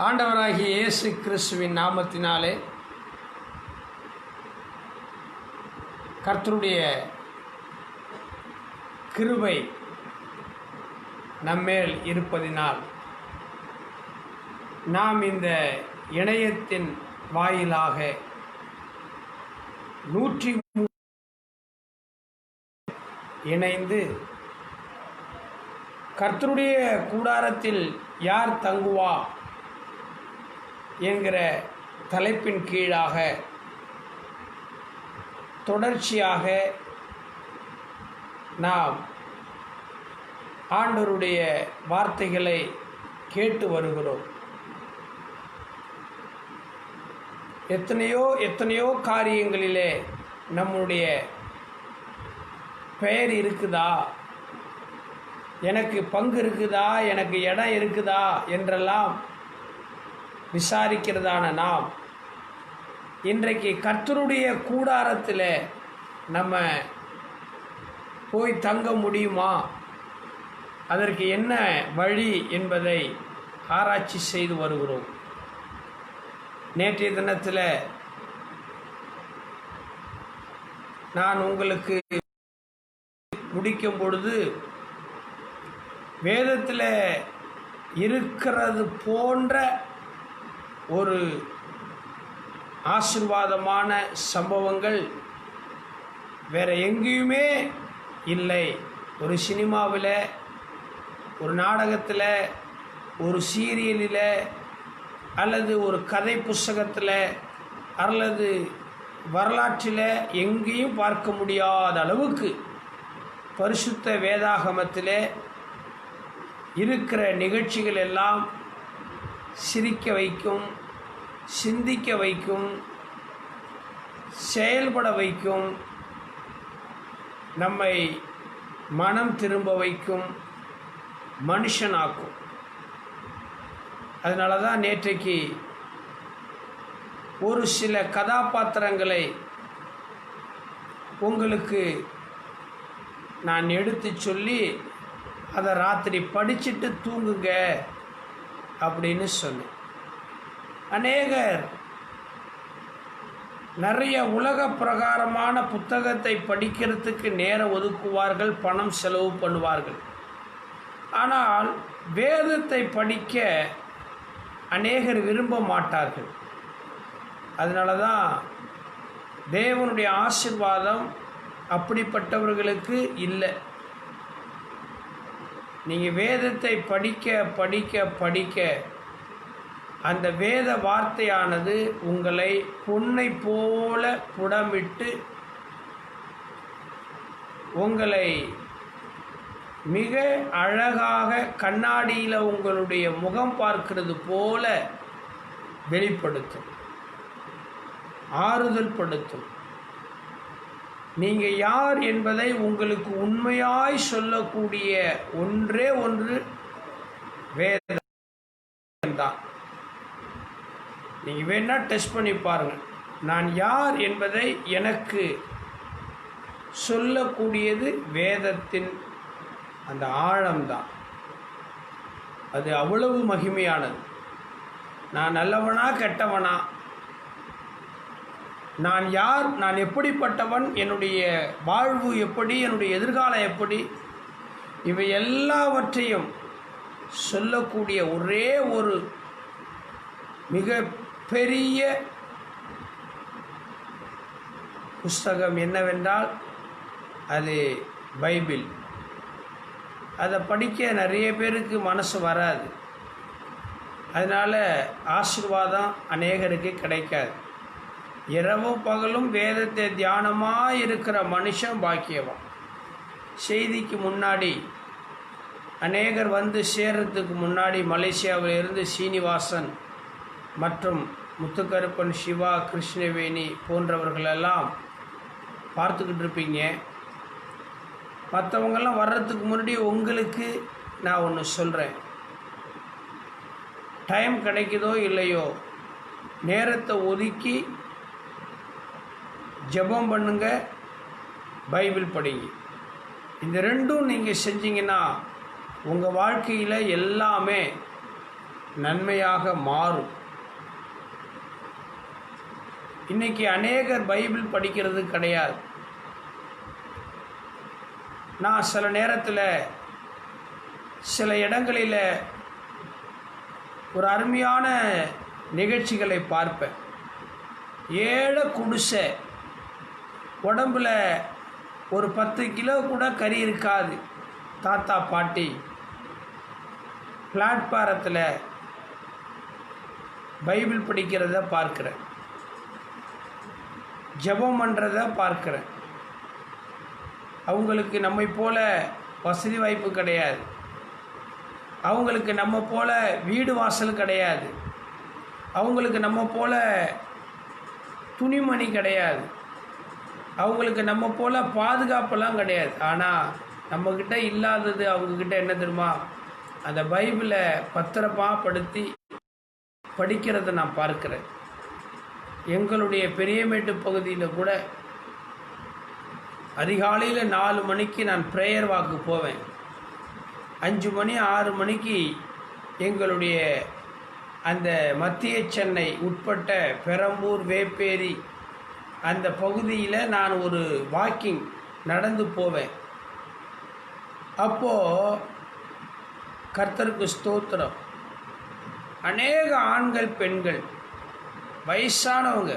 ஆண்டவராகிய இயேசு கிறிஸ்துவின் நாமத்தினாலே கர்த்தருடைய கிருபை நம்மேல் இருப்பதினால் நாம் இந்த இணையத்தின் வாயிலாக 103 இணைந்து கர்த்தருடைய கூடாரத்தில் யார் தங்குவா என்கிற தலைப்பின் கீழாக தொடர்ச்சியாக நாம் ஆண்டவருடைய வார்த்தைகளை கேட்டு வருகிறோம். எத்தனையோ காரியங்களிலே நம்முடைய பெயர் இருக்குதா, எனக்கு பங்கு இருக்குதா, எனக்கு இடம் இருக்குதா என்றெல்லாம் விசாரிக்கிறதான நாம் இன்றைக்கு கர்த்தருடைய கூடாரத்தில் நம்ம போய் தங்க முடியுமா, அதற்கு என்ன வழி என்பதை ஆராய்ச்சி செய்து வருகிறோம். நேற்றைய தினத்தில் நான் உங்களுக்கு முடிக்கும் பொழுது வேதத்தில் இருக்கிறது போன்ற ஒரு ஆசீர்வாதமான சம்பவங்கள் வேறு எங்கேயுமே இல்லை. ஒரு சினிமாவில், ஒரு நாடகத்தில், ஒரு சீரியலில், அல்லது ஒரு கதை புஸ்தகத்தில், அல்லது வரலாற்றில் எங்கேயும் பார்க்க முடியாத அளவுக்கு பரிசுத்த வேதாகமத்தில் இருக்கிற நிகழ்ச்சிகள் எல்லாம் சிரிக்க வைக்கும், சிந்திக்க வைக்கும், செயல்பட வைக்கும், நம்மை மனம் திரும்ப வைக்கும், மனுஷனாக்கும். அதனால தான் நேற்றைக்கு ஒரு சில கதாபாத்திரங்களை உங்களுக்கு நான் எடுத்து சொல்லி அதை ராத்திரி படிச்சுட்டு தூங்குங்க அப்படின்னு சொன்னேன். அநேகர் நிறைய உலக பிரகாரமான புத்தகத்தை படிக்கிறதுக்கு நேரம் ஒதுக்குவார்கள், பணம் செலவு பண்ணுவார்கள். ஆனால் வேதத்தை படிக்க அநேகர் விரும்ப மாட்டார்கள். அதனால தான் தேவனுடைய ஆசீர்வாதம் அப்படிப்பட்டவர்களுக்கு இல்லை. நீங்கள் வேதத்தை படிக்க படிக்க படிக்க அந்த வேத வார்த்தையானது உங்களை பொன்னை போல புடமிட்டு உங்களை மிக அழகாக கண்ணாடியில் உங்களுடைய முகம் பார்க்கிறது போல வெளிப்படுத்தும், ஆறுதல் படுத்தும். நீங்கள் யார் என்பதை உங்களுக்கு உண்மையாய் சொல்லக்கூடிய ஒன்றே ஒன்று வேதம்தான். நீங்கள் வேணால் டெஸ்ட் பண்ணி பாருங்கள். நான் யார் என்பதை எனக்கு சொல்லக்கூடியது வேதத்தின் அந்த ஆழம்தான். அது அவ்வளவு மகிமையானது. நான் நல்லவனா கெட்டவனா, நான் யார், நான் எப்படிப்பட்டவன், என்னுடைய வாழ்வு எப்படி, என்னுடைய எதிர்காலம் எப்படி, இவை எல்லாவற்றையும் சொல்லக்கூடிய ஒரே ஒரு மிக பெரிய புஸ்தகம் என்னவென்றால் அது பைபிள். அதை படிக்க நிறைய பேருக்கு மனசு வராது. அதனால் ஆசீர்வாதம் அநேகருக்கு கிடைக்காது. இரவும் பகலும் வேதத்தை தியானமாக இருக்கிற மனுஷன் பாக்கியவான். செய்திக்கு முன்னாடி அநேகர் வந்து சேர்றதுக்கு முன்னாடி மலேசியாவில் இருந்து சீனிவாசன் மற்றும் முத்துக்கருப்பன், சிவா, கிருஷ்ணவேணி போன்றவர்களெல்லாம் பார்த்துக்கிட்டு இருப்பீங்க. மற்றவங்கெல்லாம் வர்றதுக்கு முன்னாடி உங்களுக்கு நான் ஒன்று சொல்கிறேன். டைம் கிடைக்குதோ இல்லையோ, நேரத்தை ஒதுக்கி ஜெபம் பண்ணுங்க, பைபிள் படிங்க. இந்த ரெண்டும் நீங்கள் செஞ்சீங்கன்னா உங்கள் வாழ்க்கையில் எல்லாமே நன்மையாக மாறும். இன்னைக்கு அநேகர் பைபிள் படிக்கிறது கிடையாது. நான் சில நேரத்தில் சில இடங்களில் ஒரு அருமையான நிகழ்ச்சிகளை பார்ப்பேன். ஏழை குடிசை, உடம்பில் ஒரு 10 கிலோ கூட கறி இருக்காது. தாத்தா பாட்டி பிளாட்பாரத்தில் பைபிள் படிக்கிறத பார்க்குறேன், ஜெபம் பண்ணுறத பார்க்குறேன். அவங்களுக்கு நம்மை போல வசதி வாய்ப்பு கிடையாது, அவங்களுக்கு நம்ம போல வீடு வாசல் கிடையாது, அவங்களுக்கு நம்ம போல துணிமணி கிடையாது, அவங்களுக்கு நம்ம போல் பாதுகாப்பெல்லாம் கிடையாது. ஆனால் நம்மக்கிட்ட இல்லாதது அவங்கக்கிட்ட என்ன தெரியுமா? அந்த பைபிளை பத்திரமாப்படுத்தி படிக்கிறத நான் பார்க்குறேன். எங்களுடைய பெரியமேட்டு பகுதியில் கூட அதிகாலையில் 4 மணிக்கு நான் ப்ரேயர் வாக்கு போவேன். 5 மணி 6 மணிக்கு எங்களுடைய அந்த மத்திய சென்னை உட்பட்ட பெரம்பூர், வேப்பேரி அந்த பகுதியில் நான் ஒரு வாக்கிங் நடந்து போவேன். அப்போது கர்த்தருக்கு ஸ்தோத்திரம், அநேக ஆண்கள் பெண்கள் வயசானவங்க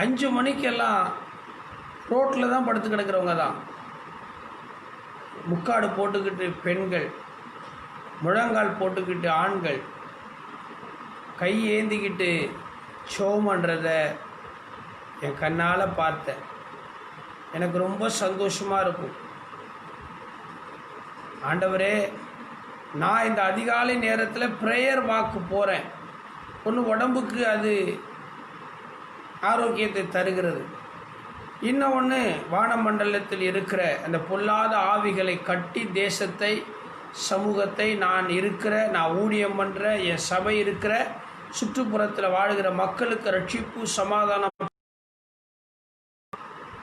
5 மணிக்கெல்லாம் ரோட்டில் தான் படுத்து கிடக்கிறவங்க தான். முக்காடு போட்டுக்கிட்டு பெண்கள், முழங்கால் போட்டுக்கிட்டு ஆண்கள், கை ஏந்திக்கிட்டு ஷோம் பண்ணுறத என் கண்ணால் பார்த்தேன். எனக்கு ரொம்ப சந்தோஷமாக இருக்கும். ஆண்டவரே, நான் இந்த அதிகாலை நேரத்தில் ப்ரேயர் வாக்கு போகிறேன். ஒன்று உடம்புக்கு அது ஆரோக்கியத்தை தருகிறது, இன்னொன்று வானமண்டலத்தில் இருக்கிற அந்த பொல்லாத ஆவிகளை கட்டி தேசத்தை, சமூகத்தை, நான் ஊழியம் பண்ணுற என் சபை இருக்கிற சுற்றுப்புறத்தில் வாழ்கிற மக்களுக்கு ரட்சிப்பு, சமாதானம்,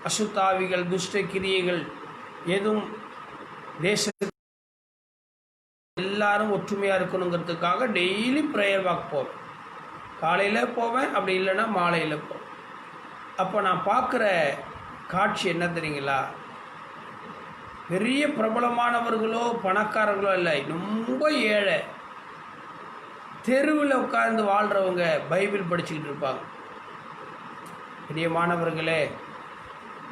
அசுத்தாவிகள், துஷ்ட கிரியைகள் எதுவும் தேசத்துக்கு எல்லாரும் ஒற்றுமையாக இருக்கணுங்கிறதுக்காக டெய்லி ப்ரேயர் வாக் போவேன். காலையில் போவேன், அப்படி இல்லைன்னா மாலையில் போவேன். அப்போ நான் பார்க்குற காட்சி என்ன தெரியுங்களா? பெரிய பிரபலமானவர்களோ பணக்காரர்களோ இல்லை, ரொம்ப ஏழை தெருவில் உட்கார்ந்து வாழ்கிறவங்க பைபிள் படிச்சுக்கிட்டு இருப்பாங்க. பிரியமானவர்களே,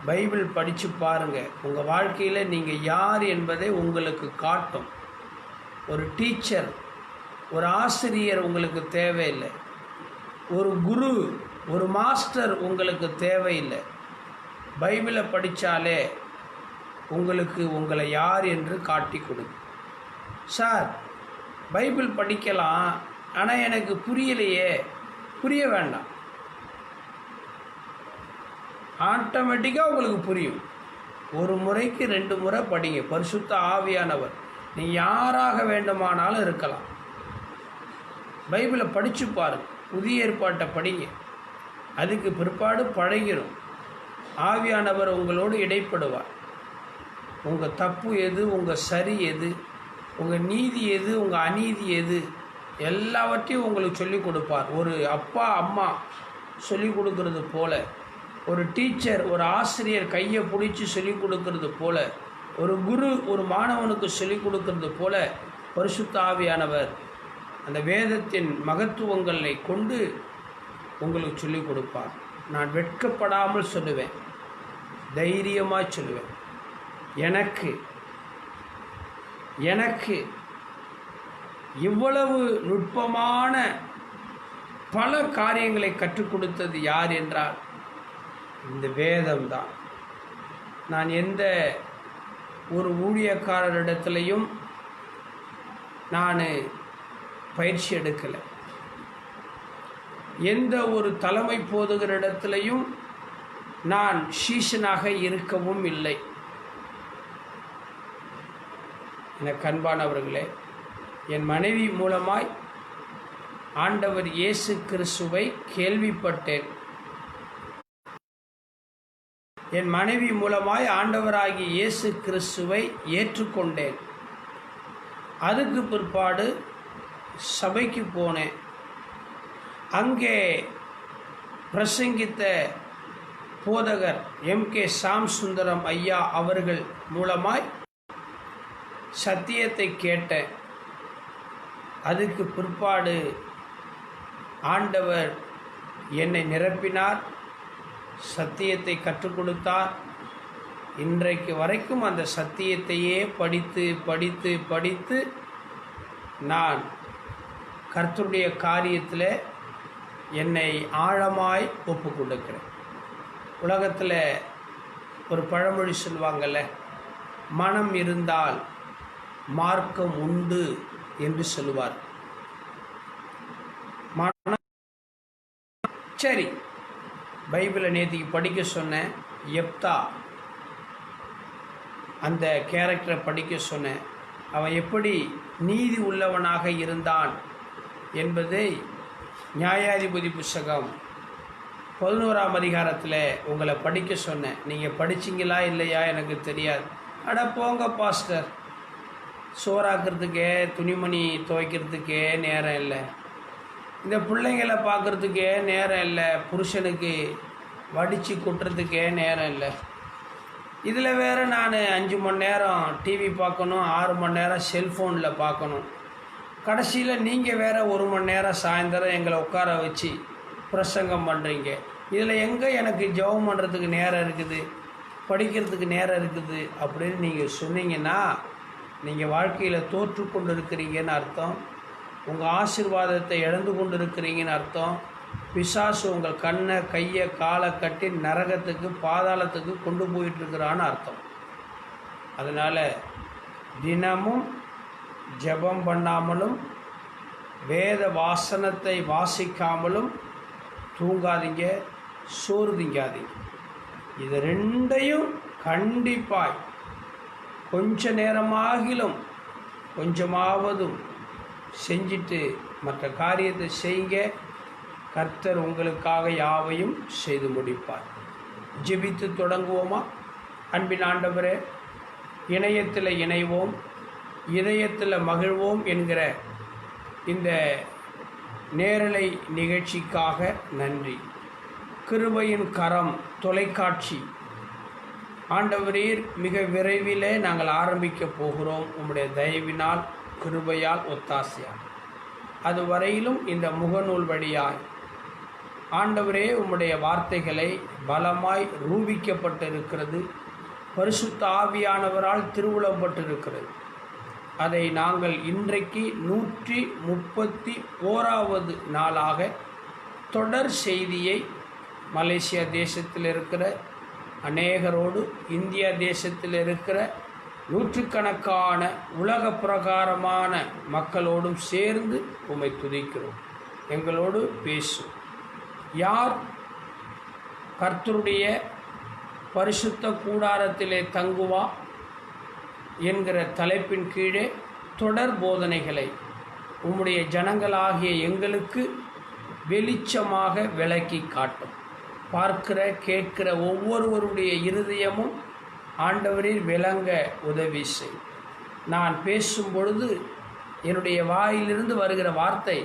பைபிள் படித்து பாருங்கள். உங்கள் வாழ்க்கையில் நீங்கள் யார் என்பதை உங்களுக்கு காட்டும். ஒரு டீச்சர், ஒரு ஆசிரியர் உங்களுக்கு தேவையில்லை, ஒரு குரு, ஒரு மாஸ்டர் உங்களுக்கு தேவையில்லை. பைபிளை படித்தாலே உங்களுக்கு உங்களை யார் என்று காட்டி கொடுக்கும். சார், பைபிள் படிக்கலாம், ஆனால் எனக்கு புரியலையே. புரிய வேண்டாம், ஆட்டோமேட்டிக்காக உங்களுக்கு புரியும். ஒரு முறைக்கு 2 முறை படிங்க. பரிசுத்த ஆவியானவர், நீ யாராக வேண்டுமானாலும் இருக்கலாம், பைபிளை படித்து பாருங்க. புதிய ஏற்பாட்டை படிங்க, அதுக்கு பிற்பாடு பழகிடும். ஆவியானவர் உங்களோடு இடைப்படுவார். உங்கள் தப்பு எது, உங்கள் சரி எது, உங்கள் நீதி எது, உங்கள் அநீதி எது, எல்லாவற்றையும் உங்களுக்கு சொல்லிக் கொடுப்பார். ஒரு அப்பா அம்மா சொல்லிக் கொடுக்கறது போல, ஒரு டீச்சர், ஒரு ஆசிரியர் கையை பிடிச்சி சொல்லிக் கொடுக்கறது போல, ஒரு குரு ஒரு மாணவனுக்கு சொல்லிக் கொடுக்கறது போல பரிசுத்த ஆவியானவர் அந்த வேதத்தின் மகத்துவங்களை கொண்டு உங்களுக்கு சொல்லிக் கொடுப்பார். நான் வெட்கப்படாமல் சொல்லுவேன், தைரியமாக சொல்லுவேன். எனக்கு இவ்வளவு நுட்பமான பல காரியங்களை கற்றுக் கொடுத்தது யார் என்றால் இந்த வேதம்தான். நான் எந்த ஒரு ஊழியக்காரரிடத்துலையும் நான் பயிற்சி எடுக்கலை, எந்த ஒரு தலைமை போதுகிற நான் சீஷனாக இருக்கவும் இல்லை. எனக்கு அன்பானவர்களே, என் மனைவி மூலமாய் ஆண்டவர் இயேசு கிறிஸ்துவை கேள்விப்பட்டேன். என் மனைவி மூலமாய் ஆண்டவராகிய இயேசு கிறிஸ்துவை ஏற்றுக்கொண்டேன். அதுக்கு பிற்பாடு சபைக்கு போனேன். அங்கே பிரசங்கித்த போதகர் MK சாம் சுந்தரம் ஐயா அவர்கள் மூலமாய் சத்தியத்தை கேட்டேன். அதுக்கு பிற்பாடு ஆண்டவர் என்னை நிரப்பினார், சத்தியத்தை கற்றுக் கொடுத்தார். இன்றைக்கு வரைக்கும் அந்த சத்தியத்தையே படித்து படித்து படித்து நான் கர்த்தருடைய காரியத்தில் என்னை ஆழமாய் ஒப்பு கொடுக்கிறேன். உலகத்தில் ஒரு பழமொழி சொல்லுவாங்கள்ல, மனம் இருந்தால் மார்க்கம் உண்டு என்று சொல்லுவார். மனம் சரி, பைபிளை நேற்றுக்கு படிக்க சொன்னேன். எப்தா அந்த கேரக்டரை படிக்க சொன்னேன். அவன் எப்படி நீதி உள்ளவனாக இருந்தான் என்பதை நியாயாதிபதி புஸ்தகம் 11ஆம் அதிகாரத்தில் உங்களை படிக்க சொன்னேன். நீங்கள் படிச்சிங்களா இல்லையா எனக்கு தெரியாது. அட போங்க பாஸ்டர், சோறாக்கிறதுக்கே துணிமணி துவைக்கிறதுக்கே நேரம் இல்லை, இந்த பிள்ளைங்களை பார்க்குறதுக்கே நேரம் இல்லை, புருஷனுக்கு வடித்து கொட்டுறதுக்கே நேரம் இல்லை, இதில் வேறு நான் 5 மணி நேரம் டிவி பார்க்கணும், 6 மணி நேரம் செல்ஃபோனில் பார்க்கணும். கடைசியில் நீங்கள் வேறு 1 மணி நேரம் சாயந்தரம் எங்களை உட்கார வச்சு பிரசங்கம் பண்ணுறீங்க. இதில் எங்கே எனக்கு ஜெபம் பண்ணுறதுக்கு நேரம் இருக்குது, படிக்கிறதுக்கு நேரம் இருக்குது அப்படின்னு நீங்கள் சொன்னீங்கன்னா நீங்கள் வாழ்க்கையில் தோற்று கொண்டு இருக்கிறீங்கன்னு அர்த்தம். உங்கள் ஆசீர்வாதத்தை இழந்து கொண்டு இருக்கிறீங்கன்னு அர்த்தம். பிசாசு உங்கள் கண்ணை கையை காலை கட்டி நரகத்துக்கு பாதாளத்துக்கு கொண்டு போயிட்டுருக்கிறான்னு அர்த்தம். அதனால் தினமும் ஜெபம் பண்ணாமலும் வேத வாசனத்தை வாசிக்காமலும் தூங்காதீங்க, சோறு திங்காதீங்க. இது ரெண்டையும் கண்டிப்பாய் கொஞ்ச நேரமாகிலும் கொஞ்சமாவதும் செஞ்சுட்டு மற்ற காரியத்தை செய்யுங்க. கர்த்தர் உங்களுக்காக யாவையும் செய்து முடிப்பார். ஜெபித்து தொடங்குவோமா? அன்பின் ஆண்டவரே, இணையத்தில் இணைவோம், இதயத்தில் மகிழ்வோம் என்கிற இந்த நேரலை நிகழ்ச்சிக்காக நன்றி. கிருபையின் கரம் தொலைக்காட்சி ஆண்டவரீர் மிக விரைவிலே நாங்கள் ஆரம்பிக்க போகிறோம். உம்முடைய தயவினால் கிருபையால் ஒத்தாசையால் அதுவரையிலும் இந்த முகநூல் வழியாய் ஆண்டவரே உம்முடைய வார்த்தைகளை பலமாய் ரூபிக்கப்பட்டிருக்கிறது, பரிசுத்த ஆவியானவரால் திருவுளப்பட்டிருக்கிறது. அதை நாங்கள் இன்றைக்கு 131வது நாளாக தொடர் செய்தியை மலேசியா தேசத்தில் இருக்கிற அநேகரோடு, இந்தியா தேசத்தில் இருக்கிற நூற்றுக்கணக்கான உலக பிரகாரமான மக்களோடும் சேர்ந்து உம்மை துதிக்கிறோம். எங்களோடு பேசும். யார் கர்த்தருடைய பரிசுத்த கூடாரத்திலே தங்குவா என்கிற தலைப்பின் கீழே தொடர் போதனைகளை உம்முடைய ஜனங்களாகிய எங்களுக்கு வெளிச்சமாக விளக்கி காட்டும். பார்க்கிற கேட்கிற ஒவ்வொருவருடைய இருதயமும் ஆண்டவரில் விளங்க உதவி செய். நான் பேசும் பொழுது என்னுடைய வாயிலிருந்து வருகிற வார்த்தை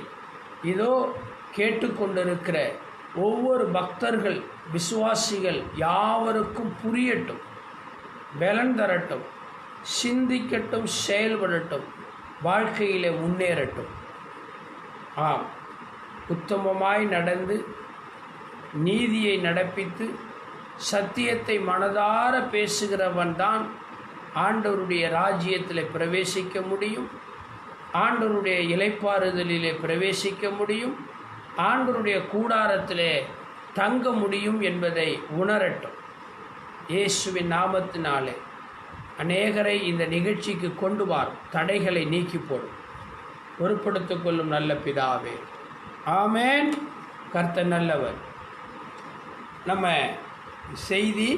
இதோ கேட்டுக்கொண்டிருக்கிற ஒவ்வொரு பக்தர்கள், விசுவாசிகள் யாவருக்கும் புரியட்டும், பலன் தரட்டும், சிந்திக்கட்டும், செயல்படட்டும், வாழ்க்கையிலே முன்னேறட்டும். ஆம், உத்தமமாய் நடந்து நீதியை நடப்பித்து சத்தியத்தை மனதார பேசுகிறவன் தான் ஆண்டவருடைய ராஜ்யத்தில் பிரவேசிக்க முடியும், ஆண்டவருடைய இளைப்பாறுதலிலே பிரவேசிக்க முடியும், ஆண்டவருடைய கூடாரத்திலே தங்க முடியும் என்பதை உணரட்டும். இயேசுவின் நாமத்தினாலே அநேகரை இந்த நிகழ்ச்சிக்கு கொண்டு வாரும், தடைகளை நீக்கி போடும். பொறுப்படுத்திக் கொள்ளும் நல்ல பிதாவே, ஆமேன். கர்த்தர் நல்லவர். நம்ம செய்தி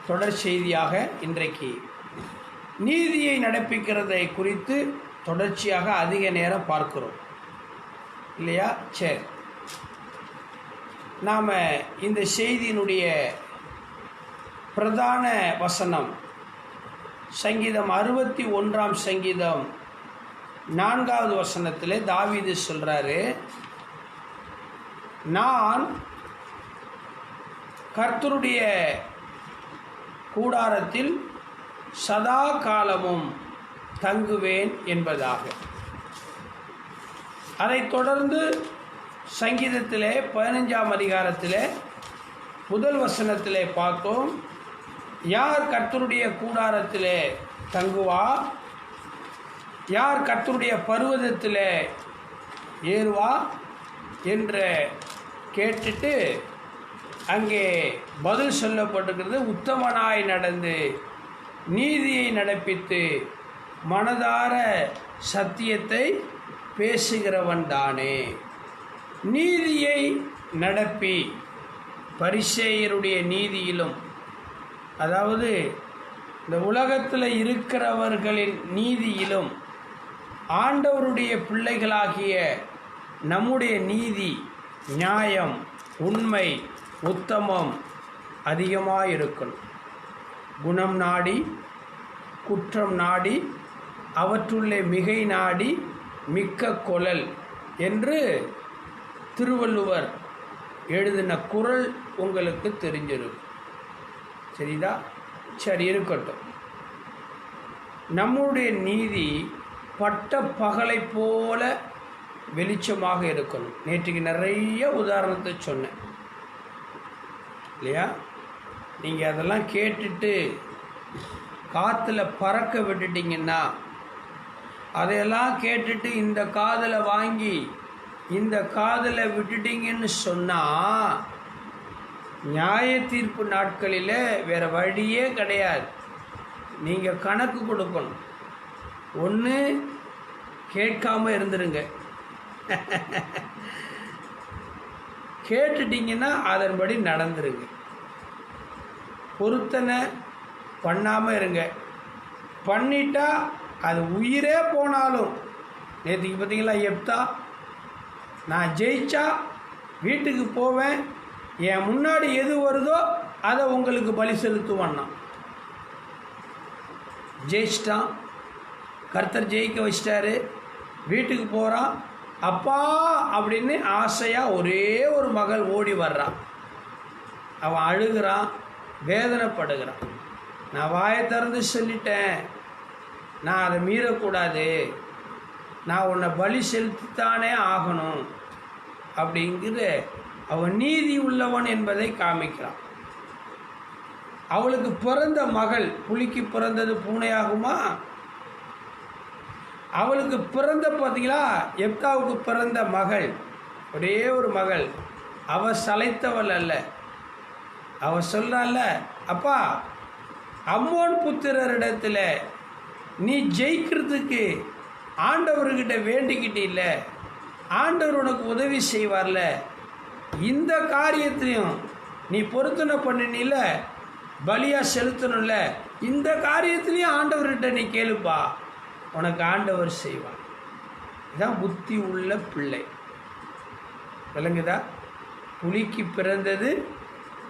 தொடர் செய்தியாக இன்றைக்கு நீதியை நடப்பிக்கிறதை குறித்து தொடர்ச்சியாக அதிக நேரம் பார்க்கிறோம் இல்லையா? சரி, நாம் இந்த செய்தியினுடைய பிரதான வசனம் சங்கீதம் 61ஆம் சங்கீதம் 4வது வசனத்தில் தாவீது சொல்கிறாரு, நான் கர்த்தருடைய கூடாரத்தில் சதா காலமும் தங்குவேன் என்பதாக. அதைத் தொடர்ந்து சங்கீதத்திலே 15ஆம் அதிகாரத்திலே 1 வசனத்திலே பார்த்தோம், யார் கர்த்தருடைய கூடாரத்திலே தங்குவார், யார் கர்த்தருடைய பர்வதத்திலே ஏறுவா என்று கேட்டுட்டு அங்கே பதில் சொல்லப்பட்டிருக்கிறது, உத்தமனாய் நடந்து நீதியை நடப்பித்து மனதார சத்தியத்தை பேசுகிறவன் தானே. நீதியை நடப்பி பரிசேயருடைய நீதியிலும், அதாவது இந்த உலகத்தில் இருக்கிறவர்களின் நீதியிலும் ஆண்டவருடைய பிள்ளைகளாகிய நம்முடைய நீதி, நியாயம், உண்மை, உத்தமம் அதிகமாக இருக்கணும். குணம் நாடி குற்றம் நாடி அவற்றுள்ளே மிகை நாடி மிக்க கொளல் என்று திருவள்ளுவர் எழுதின குறள் உங்களுக்கு தெரிஞ்சிருக்கும். சரிதா? சரி, இருக்கட்டும். நம்முடைய நீதி பட்ட பகலை போல வெளிச்சமாக இருக்கணும். நேற்றுக்கு நிறைய உதாரணத்தை சொன்னேன் இல்லையா? நீங்கள் அதெல்லாம் கேட்டுட்டு காற்றுல பறக்க விட்டுட்டிங்கன்னா, அதையெல்லாம் கேட்டுட்டு இந்த காதில் வாங்கி இந்த காதில் விட்டுட்டிங்கன்னு சொன்னால் நியாய தீர்ப்பு நாட்களில் வேறு வழியே கிடையாது. நீங்கள் கணக்கு கொடுக்கணும். ஒன்று கேட்காமல் இருந்துருங்க, கேட்டுட்டிங்கன்னா அதன்படி நடந்துருங்க. பொருத்தனை பண்ணாமல் இருங்க. பண்ணிட்டா அது உயிரே போனாலும், நேற்றுக்கு பார்த்தீங்களா எப்தா, நான் ஜெயிச்சா வீட்டுக்கு போவேன், என் முன்னாடி எது வருதோ அதை உங்களுக்கு பலி செலுத்துவான்னா. ஜெயிச்சிட்டான், கர்த்தர் ஜெயிக்க வச்சிட்டாரு, வீட்டுக்கு போகிறான். அப்பா அப்படின்னு ஆசையாக ஒரே ஒரு மகள் ஓடி வர்றான். அவன் அழுகிறான், வேதனைப்படுகிறான். நான் வாயை திறந்து சொல்லிட்டேன், நான் அதை மீறக்கூடாது, நான் உன்னை பலி செலுத்தித்தானே ஆகணும் அப்படிங்கிற அவன் நீதி உள்ளவன் என்பதை காமிக்கிறான். அவளுக்கு பிறந்த மகள், புலிக்கு பிறந்தது பூனையாகுமா? அவளுக்கு பிறந்த பார்த்தீங்களா, எப்தாவுக்கு பிறந்த மகள், ஒரே ஒரு மகள், அவள் சளைத்தவள் அல்ல. அவள் சொல்கிறாள்ல, அப்பா அம்மோன் புத்திரரிடத்தில் நீ ஜெயிக்கிறதுக்கு ஆண்டவர்கிட்ட வேண்டிக்கிட்டு இல்லை, ஆண்டவர் உனக்கு உதவி செய்வார்ல, இந்த காரியத்திலையும் நீ பொருத்தனை பண்ணினில்ல, பலியாக செலுத்தணும்ல, இந்த காரியத்திலையும் ஆண்டவர்கிட்ட நீ கேளுப்பா, உனக்கு ஆண்டவர் செய்வார். இதுதான் புத்தி உள்ள பிள்ளை. விளங்குதா? புலிக்கு பிறந்தது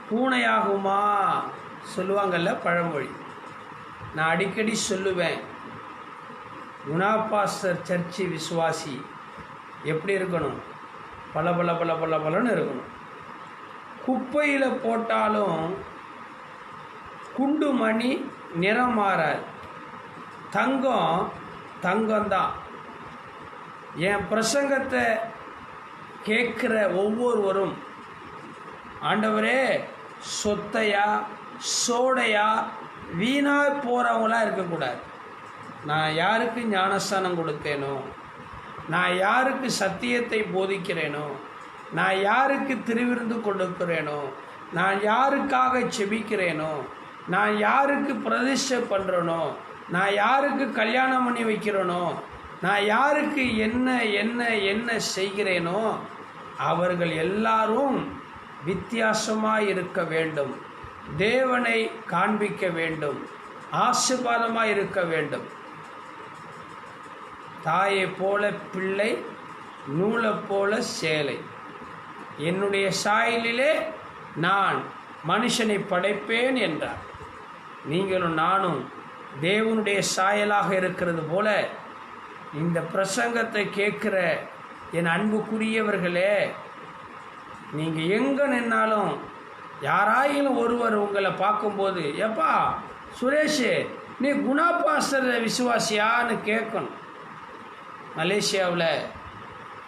பூனையாகுமா சொல்லுவாங்கள்ல பழமொழி. நான் அடிக்கடி சொல்லுவேன், குணாபாஸ்டர் சர்ச்சி விசுவாசி எப்படி இருக்கணும்? பல பல பல பல பலன்னு இருக்கணும். குப்பையில் போட்டாலும் குண்டு மணி நிறம் மாறாது. தங்கம் தங்கம்தான். என் பிரசங்கத்தை கேட்குற ஒவ்வொருவரும், ஆண்டவரே சொத்தையா சோடையா வீணாக போகிறவங்களாம் இருக்கக்கூடாது. நான் யாருக்கு ஞானஸ்தானம் கொடுத்தேனோ, நான் யாருக்கு சத்தியத்தை போதிக்கிறேனோ, நான் யாருக்கு திருவிருந்து கொடுக்கிறேனோ, நான் யாருக்காக செபிக்கிறேனோ, நான் யாருக்கு பிரதிஷ்டை பண்ணுறேனோ, நான் யாருக்கு கல்யாணம் பண்ணி வைக்கிறேனோ, நான் யாருக்கு என்ன என்ன என்ன செய்கிறேனோ, அவர்கள் எல்லாரும் வித்தியாசமாக இருக்க வேண்டும், தேவனை காண்பிக்க வேண்டும், ஆசீர்வாதமாக இருக்க வேண்டும். தாயை போல பிள்ளை, நூலை போல சேலை, என்னுடைய சாயலிலே நான் மனுஷனை படைப்பேன் என்றார். நீங்களும் நானும் தேவனுடைய சாயலாக இருக்கிறது போல இந்த பிரசங்கத்தை கேட்குற என் அன்புக்குரியவர்களே, நீங்கள் எங்கே நின்னாலும் யாராயிலும் ஒருவர் உங்களை பார்க்கும்போது, எப்பா சுரேஷ் நீ குணா பாஸ்டர் விசுவாசியான்னு கேட்கணும். மலேசியாவில்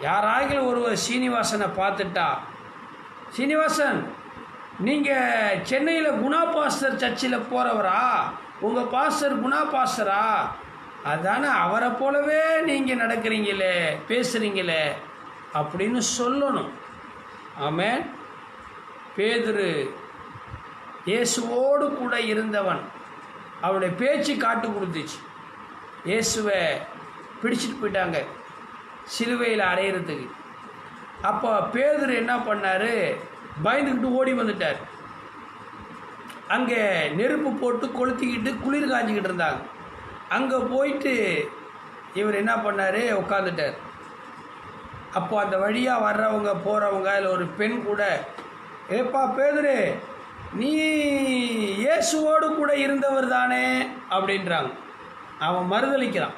யாராயிலும் ஒருவர் சீனிவாசனை பார்த்துட்டா, சீனிவாசன் நீங்கள் சென்னையில் குணா பாஸ்டர் சர்ச்சில் போகிறவரா, உங்கள் பாஸ்டர் குணா பாஸ்டரா, அதானே அவரை போலவே நீங்கள் நடக்கிறீங்களே பேசுகிறீங்களே அப்படின்னு சொல்லணும். ஆமென். பேதுரு இயேசுவோடு கூட இருந்தவன், அவனுடைய பேச்சு காட்டு கொடுத்துச்சு. இயேசுவை பிடிச்சிட்டு போயிட்டாங்க சிலுவையில் அறையிறதுக்கு. அப்போ பேதுரு என்ன பண்ணார், பயந்துக்கிட்டு ஓடி வந்துட்டார். அங்கே நெருப்பு போட்டு கொளுத்திக்கிட்டு குளிர் காஞ்சிக்கிட்டு இருந்தாங்க. அங்கே போயிட்டு இவர் என்ன பண்ணார், உட்காந்துட்டார். அப்போ அந்த வழியாக வர்றவங்க போகிறவங்க அதில் ஒரு பெண் கூட, ஏப்பா பேதுரு நீ இயேசுவோடு கூட இருந்தவர் தானே அப்படின்றாங்க. அவன் மறுதளிக்கிறான்.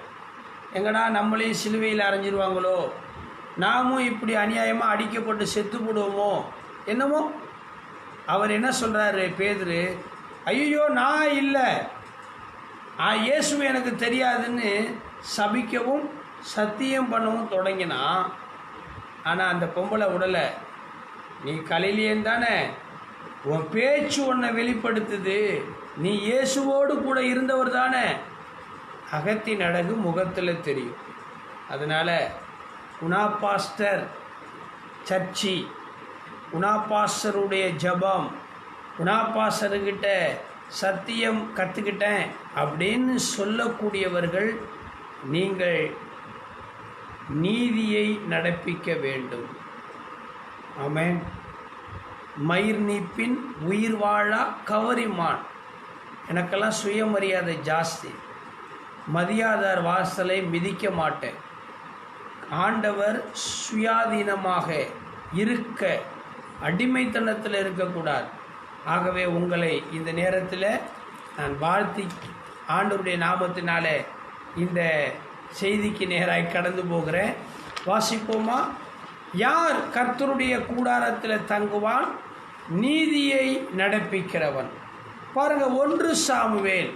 எங்கடா நம்மளையும் சிலுவையில் அரைஞ்சிருவாங்களோ, நாமும் இப்படி அநியாயமாக அடிக்கப்பட்டு செத்து போடுவோமோ என்னமோ. அவர் என்ன சொல்கிறாரு பேதுரு, ஐயோ நான் இல்லை, இயேசு எனக்கு தெரியாதுன்னு சபிக்கவும் சத்தியம் பண்ணவும் தொடங்கினா. ஆனால் அந்த பொம்பளை உடலை, நீ கலிலியன் தானே, உன் பேச்சு ஒன்றை வெளிப்படுத்துது, நீ இயேசுவோடு கூட இருந்தவர் தானே, அகத்தின் அழகு முகத்தில் தெரியும். அதனால் குணா பாஸ்டர் சர்ச்சி, குணா பாஸ்டருடைய ஜபம், குணா பாஸ்டர்கிட்ட சத்தியம் கற்றுக்கிட்டேன் அப்படின்னு சொல்லக்கூடியவர்கள் நீங்கள் நீதியை நடப்பிக்க வேண்டும். ஆமென். மயிர் நீப்பின் உயிர் வாழா கவரிமான். எனக்கெல்லாம் சுயமரியாதை ஜாஸ்தி. மதியாதார் வாசலை மிதிக்க மாட்டேன். ஆண்டவர் சுயாதீனமாக இருக்க, அடிமைத்தனத்தில் இருக்கக்கூடாது. ஆகவே உங்களை இந்த நேரத்தில் நான் வாழ்த்தி ஆண்டவருடைய நாமத்தினாலே இந்த செய்திக்கு நேராக கடந்து போகிறேன். வாசிப்போமா? யார் கர்த்தருடைய கூடாரத்தில் தங்குவான்? நீதியை நடப்பிக்கிறவன். பாருங்கள், 1 சாமுவேல்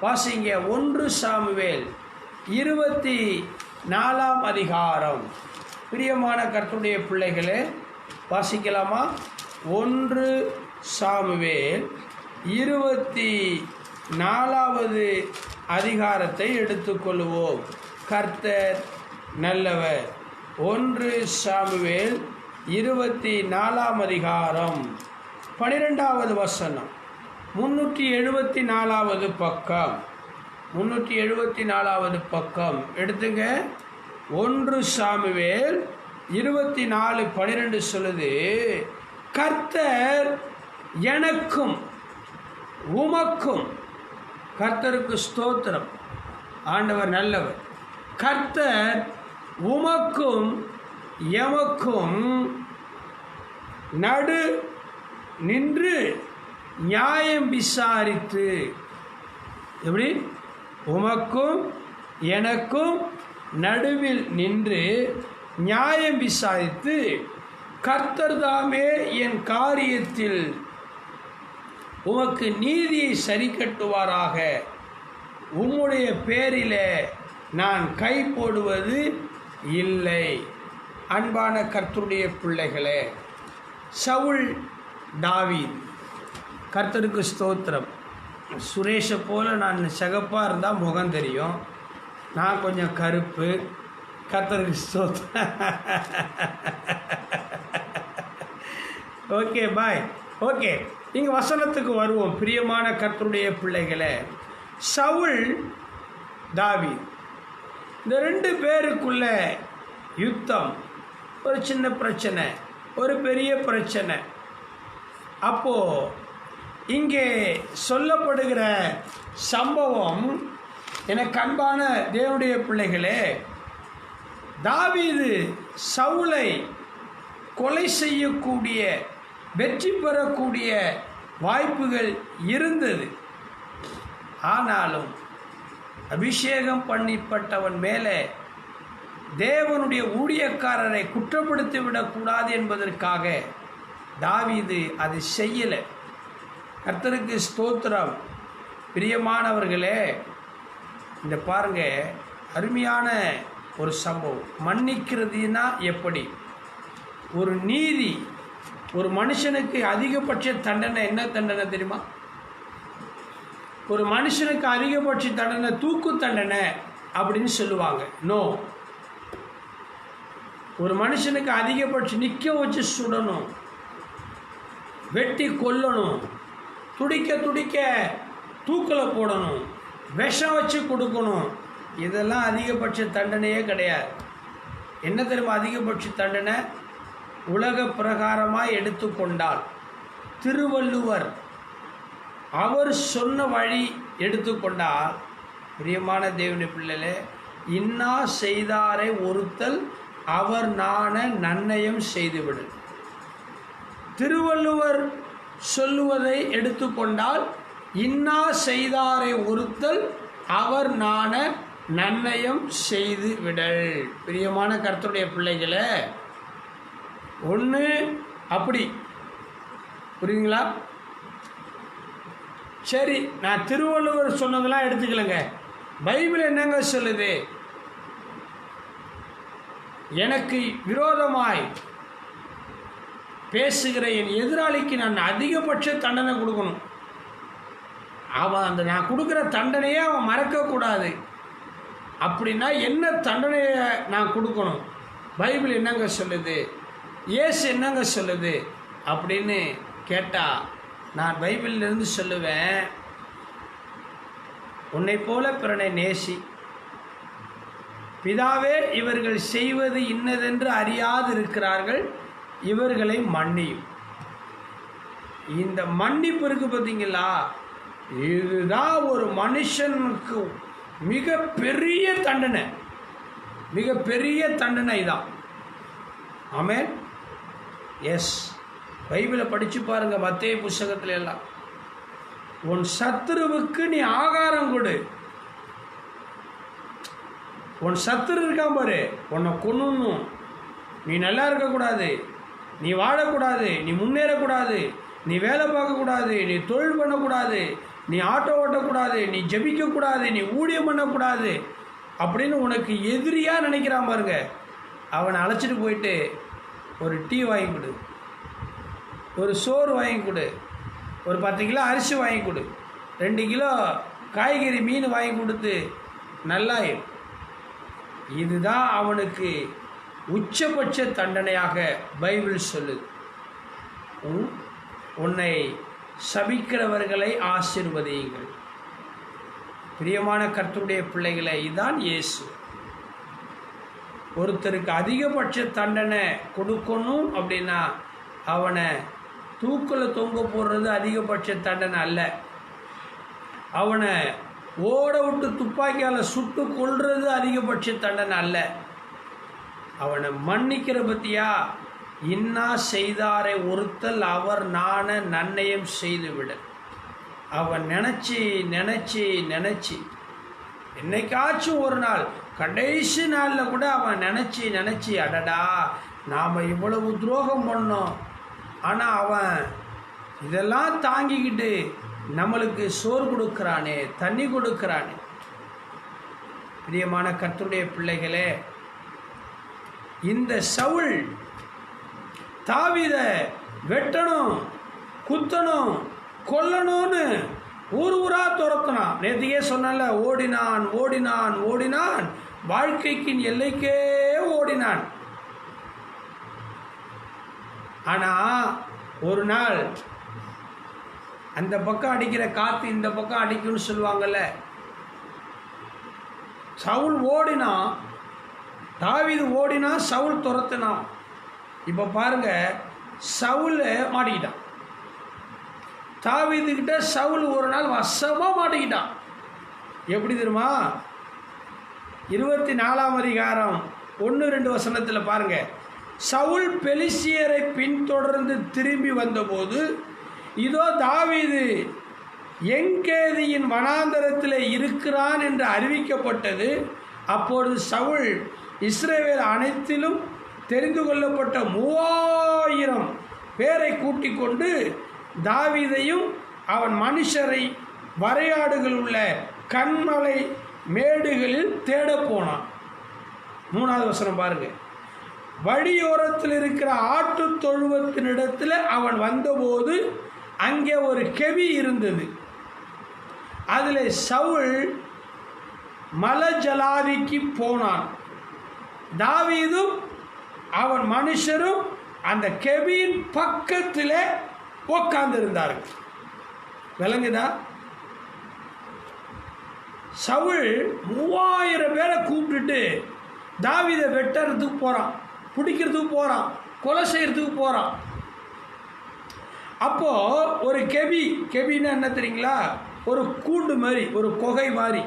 வாசிங்க. 1 சாமுவேல் 24ஆம் அதிகாரம். பிரியமான கர்த்தருடைய பிள்ளைகளே, வாசிக்கலாமா? 1 சாமுவேல் 24வது அதிகாரத்தை எடுத்துக்கொள்வோம். கர்த்தர் நல்லவர். 1 சாமுவேல் 24ஆம் அதிகாரம் 12வது வசனம். 374வது பக்கம். 374வது பக்கம் எடுத்துங்க. 1 சாமுவேல் 24:12 சொல்லுது, கர்த்தர் எனக்கும் உமக்கும், கர்த்தருக்கு ஸ்தோத்திரம், ஆண்டவர் நல்லவர், கர்த்தர் உமக்கும் எமக்கும் நடு நின்று நியாயம் விசாரித்து. எப்படி? உமக்கும் எனக்கும் நடுவில் நின்று நியாயம் விசாரித்து, கர்த்தர் தாமே என் காரியத்தில் உமக்கு நீதியை சரி கட்டுவாராக, உம்முடைய பேரிலே நான் கை போடுவது இல்லை. அன்பான கர்த்தருடைய பிள்ளைகளே, சவுல் தாவீது, கர்த்தருக்கு ஸ்தோத்திரம். சுரேஷை போல் நான் சிகப்பாக இருந்தால் முகம் தெரியும், நான் கொஞ்சம் கருப்பு. கர்த்தருக்கு ஸ்தோத்திரம். Okay bye. ஓகே, இங்கே வசனத்துக்கு வருவோம். பிரியமான கர்த்தருடைய பிள்ளைகளே, சவுல் தாவீது, இந்த 2 பேருக்குள்ள யுத்தம். ஒரு சின்ன பிரச்சனை, ஒரு பெரிய பிரச்சனை. அப்போது இங்கே சொல்லப்படுகிற சம்பவம், எனக்கு அன்பான தேவனுடைய பிள்ளைகளே, தாவீது சவுலை கொலை செய்யக்கூடிய, வெற்றி பெறக்கூடிய வாய்ப்புகள் இருந்தது. ஆனாலும் அபிஷேகம் பண்ணிப்பட்டவன் மேலே தேவனுடைய ஊழியக்காரரை குற்றப்படுத்தி விடக்கூடாது என்பதற்காக தாவீது அது செய்யலை. கர்த்தருக்கு ஸ்தோத்திரம். பிரியமானவர்களே, இந்த பாருங்க, அருமையான ஒரு சம்பவம். மன்னிக்கிறதுனா எப்படி? ஒரு நீதி, ஒரு மனுஷனுக்கு அதிகபட்ச தண்டனை என்ன தண்டனை தெரியுமா? ஒரு மனுஷனுக்கு அதிகபட்ச தண்டனை தூக்கு தண்டனை அப்படின்னு சொல்லுவாங்க. நோ, ஒரு மனுஷனுக்கு அதிகபட்சம் நிற்க வச்சு சுடணும், வெட்டி கொல்லணும், துடிக்க துடிக்க தூக்கில் போடணும், விஷம் வச்சு கொடுக்கணும். இதெல்லாம் அதிகபட்ச தண்டனையே கிடையாது. என்ன தெரியுமா அதிகபட்ச தண்டனை? உலக பிரகாரமாக எடுத்துக்கொண்டால் திருவள்ளுவர் அவர் சொன்ன வழி எடுத்துக்கொண்டால், பிரியமான தேவனுடைய பிள்ளைகளே, இன்னா செய்தாரை ஒருத்தல் அவர் நாண நன்னயம் செய்துவிடு. திருவள்ளுவர் சொல்லுவதை எடுத்துக்கொண்டால், இன்னா செய்தாரை ஒருத்தல் அவர் நாண நன்னயம் செய்து விடல். பிரியமான கர்த்தருடைய பிள்ளைகளே, ஒன்று அப்படி புரியுதுங்களா? சரி, நான் திருவள்ளுவர் சொன்னதெல்லாம் எடுத்துக்கலங்க. பைபிள் என்னங்க சொல்லுது? எனக்கு விரோதமாய் பேசுகிற என் எதிராளிக்கு நான் அதிகபட்ச தண்டனை கொடுக்கணும். அவன் நான் கொடுக்குற தண்டனையே அவன் மறக்கக்கூடாது. அப்படின்னா என்ன தண்டனையை நான் கொடுக்கணும்? பைபிள் என்னங்க சொல்லுது? இயேசு என்னங்க சொல்லுது அப்படின்னு கேட்டால், நான் பைபிளிலிருந்து சொல்லுவேன், உன்னை போல பிறனை நேசி, பிதாவே இவர்கள் செய்வது இன்னதென்று அறியாது இருக்கிறார்கள், இவர்களை மன்னியும். இந்த மன்னிப்பு இருக்கு பார்த்தீங்களா, இதுதான் ஒரு மனுஷனுக்கு மிகப்பெரிய தண்டனை. மிகப்பெரிய தண்டனை தான். ஆமென். எஸ், பைபிளை படித்து பாருங்கள். மத்தேயு புஸ்தகத்துல எல்லாம், உன் சத்துருவுக்கு நீ ஆகாரம் கொடு. உன் சத்துரு இருக்கான் பாரு, உன்னை கொன்னணும். நீ நல்லா இருக்கக்கூடாது, நீ வாழக்கூடாது, நீ முன்னேறக்கூடாது, நீ வேலை பார்க்கக்கூடாது, நீ தொழில் பண்ணக்கூடாது, நீ ஆட்டோ ஓட்டக்கூடாது, நீ ஜெபிக்கக்கூடாது, நீ ஊழியம் பண்ணக்கூடாது அப்படின்னு உனக்கு எதிரியாக நினைக்கிறான் பாருங்க. அவனை அழைச்சிட்டு போயிட்டு ஒரு டீ வாங்கி கொடு, ஒரு சோறு வாங்கி கொடு, ஒரு 10 கிலோ அரிசி வாங்கி கொடு, 2 கிலோ காய்கறி மீன் வாங்கி கொடுத்து நல்லாயிரும். இதுதான் அவனுக்கு உச்சபட்ச தண்டனையாக பைபிள் சொல்லுது. உன்னை சபிக்கிறவர்களை ஆசீர்வதியுங்கள். பிரியமான கர்த்தருடைய பிள்ளைகளை, இதுதான் இயேசு. ஒருத்தருக்கு அதிகபட்ச தண்டனை கொடுக்கணும் அப்படின்னா அவனை தூக்கில் தொங்க போடுறது அதிகபட்ச தண்டனை அல்ல. அவனை ஓட விட்டு துப்பாக்கியால் சுட்டு கொள்வது அதிகபட்ச தண்டனை அல்ல. அவனை மன்னிக்கிற பற்றியா, இன்னா செய்தாரை ஒருத்தல் அவர் நாண நன்னயம் செய்துவிட. அவன் நினச்சி நினச்சி நினச்சி என்னைக்காச்சும் ஒரு நாள், கடைசி நாளில் கூட அவன் நினச்சி நினச்சி, அடடா நாம் இவ்வளவு துரோகம் பண்ணோம், ஆனால் அவன் இதெல்லாம் தாங்கிக்கிட்டு நம்மளுக்கு சோறு கொடுக்குறானே, தண்ணி கொடுக்குறானே. பிரியமான கர்த்தருடைய பிள்ளைகளே, இந்த சவுல் தாவீதை வெட்டணும், குத்தணும், கொல்லணும்னு ஊர் ஊரா துரத்தினான். நேற்றுக்கே சொன்னால, ஓடினான் ஓடினான் ஓடினான், வாழ்க்கைக்கின் எல்லைக்கே ஓடினான். ஆனால் ஒரு நாள் அந்த பக்கம் அடிக்கிற காற்று இந்த பக்கம் அடிக்கும்னு சொல்லுவாங்கள்ல, சவுல் ஓடினான், தாவீது ஓடினா, சவுல் துரத்தினான். இப்போ பாருங்க, சவுல் மாட்டிக்கிட்டான். தாவீதுகிட்ட சவுல் ஒரு நாள் வசமாக மாட்டிக்கிட்டான். எப்படி தெரியுமா? 24ஆம் அதிகாரம் 1-2 வசனத்தில் பாருங்க. சவுல் பெலிஸ்தியரை பின்தொடர்ந்து திரும்பி வந்தபோது, இதோ தாவீது எங்கேதியின் வனாந்தரத்தில் இருக்கிறான் என்று அறிவிக்கப்பட்டது. அப்பொழுது சவுல் இஸ்ரவேல் அனைத்திலும் தெரிந்து கொள்ளப்பட்ட 3000 பேரை கூட்டிக் கொண்டு தாவீதையும் அவன் மனுஷரை வரையாடுகள் உள்ள கண்மலை மேடுகளில் தேட போனான். 3வது வசனம் பாருங்க. வழியோரத்தில் இருக்கிற ஆட்டு தொழுவத்தினிடத்தில் அவன் வந்தபோது அங்கே ஒரு கெவி இருந்தது. அதில் சவுல் மலஜலாதிக்கு போனான். தாவீதும் அவன் மனுஷரும் அந்த கெபியின் பக்கத்தில் உட்கார்ந்திருந்தார்கள். விளங்குதா? சவுல் 3000 பேரை கூப்பிட்டுட்டு தாவீதை வெட்டுறதுக்கு போகிறான், பிடிக்கிறதுக்கு போகிறான், கொலை செய்கிறதுக்கு போகிறான். அப்போது ஒரு கெபின்னா என்ன தெரியுங்களா? ஒரு கூண்டு மாதிரி, ஒரு குகை மாதிரி,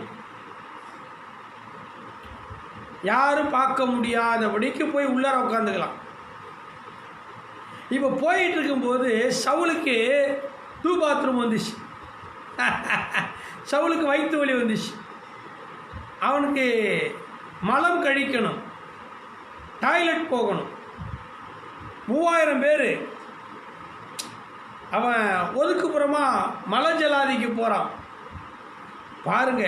யாரும் பார்க்க முடியாதபடிக்கு போய் உள்ளார உட்காந்துக்கலாம். இப்போ போயிட்டு இருக்கும்போது சவுலுக்கு பாத்ரூம் வந்துச்சு. சவுலுக்கு வயிற்று வலி வந்துச்சு. அவனுக்கு மலம் கழிக்கணும், டாய்லெட் போகணும். 3000 பேர். அவன் ஒதுக்குப்புறமா மலஜலாதிக்கு போகிறான். பாருங்க,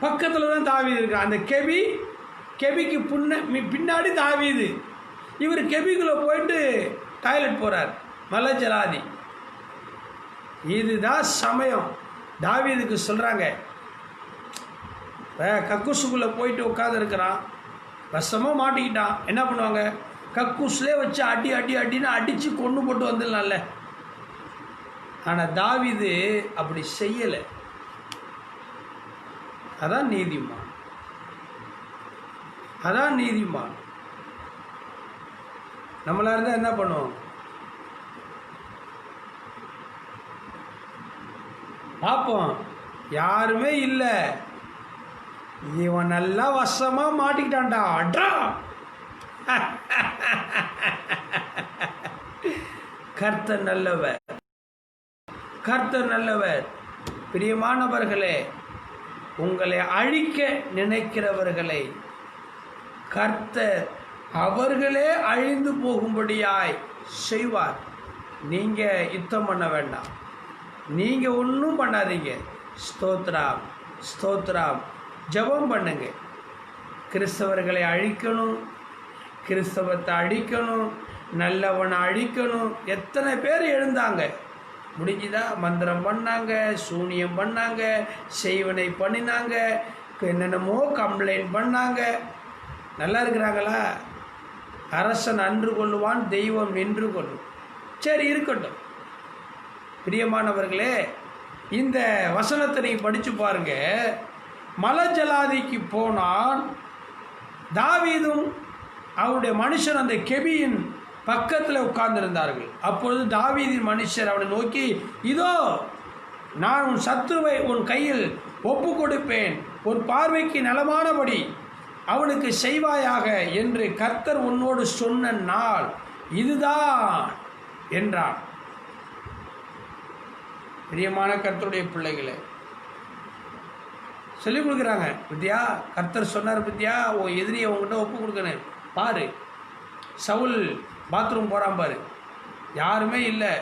பக்கத்தில் தான் தாவீது இருக்கான். அந்த கெபிக்கு பின்னாடி தாவீது. இவர் கெபிக்குள்ளே போயிட்டு டாய்லெட் போகிறார், மலஜலாதி. இதுதான் சமயம். தாவீதுக்கு சொல்கிறாங்க, கக்கூசுக்குள்ளே போயிட்டு உட்காந்துருக்கிறான், விஷமாக மாட்டிக்கிட்டான். என்ன பண்ணுவாங்க? கக்கூஸ்லேயே வச்சு அடின்னு அடித்து கொண்டு போட்டு வந்துடலாம்ல. ஆனால் தாவீது அப்படி செய்யலை. அதான் நீதிமான். அதான் நீதிமான். நம்மளா இருந்தால் என்ன பண்ணுவோம்? பார்ப்போம், யாருமே இல்லை, இவன் நல்லா வசமாக மாட்டிக்கிட்டான்டா, அட்ரா. கர்த்தர் நல்லவர், கர்த்தர் நல்லவர். பிரியமானவர்களே, உங்களை அழிக்க நினைக்கிறவர்களை கர்த்தர் அவர்களே அழிந்து போகும்படியாய் செய்வார். நீங்கள் யுத்தம் பண்ண வேண்டாம், நீங்கள் ஒன்றும் பண்ணாதீங்க. ஸ்தோத்ராம், ஸ்தோத்ராம். ஜெபம் பண்ணுங்க. கிறிஸ்தவர்களை அழிக்கணும், கிறிஸ்தவத்தை அழிக்கணும், நல்லவனை அழிக்கணும். எத்தனை பேர் எழுந்தாங்க, முடிஞ்சுதா? மந்திரம் பண்ணாங்க, சூனியம் பண்ணாங்க, செய்வனை பண்ணினாங்க, என்னென்னமோ கம்ப்ளைண்ட் பண்ணாங்க. நல்லா இருக்கிறாங்களா? அரசன் அன்று கொள்ளுவான், தெய்வம் நின்று கொள்ளும். சரி, இருக்கட்டும். பிரியமானவர்களே, இந்த வசனத்தை நீங்கள் படித்து பாருங்க. மலஜலாதிக்கு போனான். தாவீதும் அவருடைய மனுஷன் அந்த கெபியின் பக்கத்தில் உட்கார்ந்திருந்தார்கள். அப்பொழுது தாவீதின் மனுஷர் அவனை நோக்கி, இதோ நான் உன் சத்துருவை உன் கையில் ஒப்பு கொடுப்பேன், உன் பார்வைக்கு நலமானபடி அவனுக்கு செய்வாயாக என்று கர்த்தர் உன்னோடு சொன்ன நாள் இதுதான் என்றான். பிரியமான கர்த்தருடைய பிள்ளைகளே, சொல்லிக் கொடுக்குறாங்க. வித்யா, கர்த்தர் சொன்னார் வித்யா, உன் எதிரியை உங்ககிட்ட ஒப்பு கொடுக்கணும். பாரு, சவுல் பாத்ரூம் போகிறான் பாரு, யாருமே இல்லை,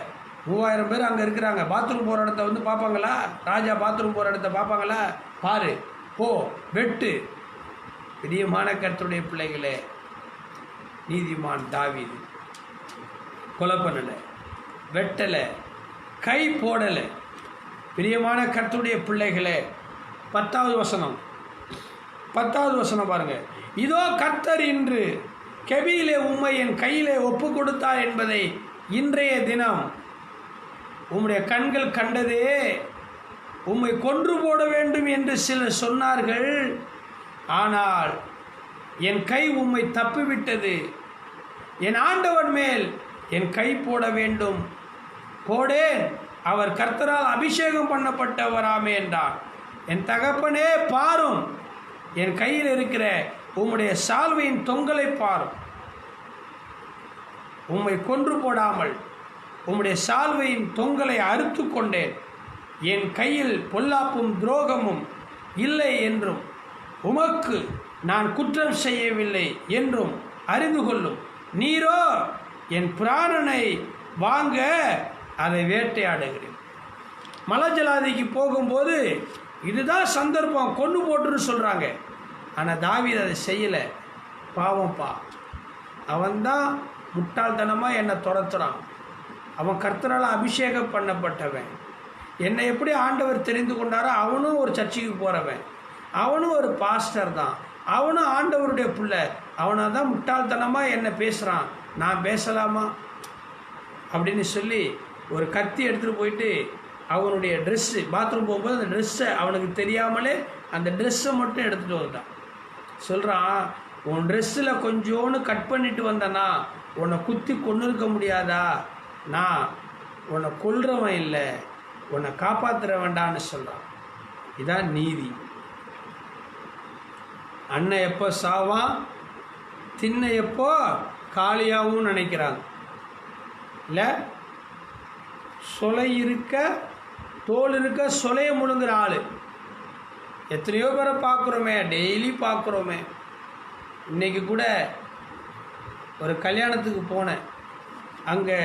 3000 பேர் அங்கே இருக்கிறாங்க. பாத்ரூம் போகிற இடத்த வந்து பார்ப்பாங்களா? ராஜா பாத்ரூம் போகிற இடத்த பார்ப்பாங்களா? பாரு, போ, வெட்டு. பிரியமான கர்த்தருடைய பிள்ளைகளே, நீதிமான் தாவீது கொலை பண்ணலை, வெட்டலை, கை போடலை. பிரியமான கர்த்தருடைய பிள்ளைகளே, 10வது வசனம், 10வது வசனம் பாருங்க. இதோ கர்த்தர் இன்று கெபியிலே உம்மை என் கையிலே ஒப்பு கொடுத்தார் என்பதை இன்றைய தினம் உம்முடைய கண்கள் கண்டதே. உம்மை கொன்று போட வேண்டும் என்று சிலர் சொன்னார்கள், ஆனால் என் கை உம்மை தப்பிவிட்டது. என் ஆண்டவன் மேல் என் கை போட வேண்டும், போடேன், அவர் கர்த்தரால் அபிஷேகம் பண்ணப்பட்டவராமே என்றார். என் தகப்பனே, பாரும், என் கையில் இருக்கிற உம்முடைய சால்வையின் தொங்கலை பாரும். உம்மை கொன்று போடாமல் உம்முடைய சால்வையின் தொங்கலை அறுத்து கொண்டேன். என் கையில் பொல்லாப்பும் துரோகமும் இல்லை என்றும் உமக்கு நான் குற்றம் செய்யவில்லை என்றும் அறிந்து கொள்ளும். நீரோ என் பிராணனை வாங்க அதை வேட்டையாடுகிறேன். மலஜலாதிக்கு போகும்போது இதுதான் சந்தர்ப்பம், கொண்டு போட்டுன்னு சொல்கிறாங்க. ஆனால் தாவீது அதை செய்யலை. பாவம்ப்பா, அவன்தான் முட்டாள்தனமாக என்னை துரத்துறான். அவன் கர்த்தரால் அபிஷேகம் பண்ணப்பட்டவன். என்னை எப்படி ஆண்டவர் தெரிந்து கொண்டாரோ அவனும் ஒரு சர்ச்சுக்கு போகிறவன், அவனும் ஒரு பாஸ்டர் தான், அவனும் ஆண்டவருடைய பிள்ளை. அவனை தான் முட்டாள்தனமாக என்ன பேசுகிறான், நான் பேசலாமா அப்படின்னு சொல்லி ஒரு கத்தி எடுத்துகிட்டு போயிட்டு அவனுடைய ட்ரெஸ்ஸு, பாத்ரூம் போகும்போது அந்த ட்ரெஸ்ஸை அவனுக்கு தெரியாமலே அந்த ட்ரெஸ்ஸை மட்டும் எடுத்துகிட்டு வந்தான். சொல்கிறான், உன் ட்ரெஸ்ஸில் கொஞ்சோன்னு கட் பண்ணிட்டு வந்தனா உன்னை குத்தி கொண்டு இருக்க முடியாதா? நான் உன்னை கொல்றவன் இல்லை, உன்னை காப்பாற்றுற வேண்டான்னு சொல்கிறான். இதான் நீதி. அண்ணன் எப்போ சாவான், தின்ன எப்போ காலியாகவும் நினைக்கிறாங்க. இல்லை, சொலை இருக்க தோல் இருக்க சொலைய முழுங்குற ஆள் எத்தனையோ பேரை பார்க்குறோமே, டெய்லி பார்க்குறோமே. இன்றைக்கி கூட ஒரு கல்யாணத்துக்கு போனேன். அங்கே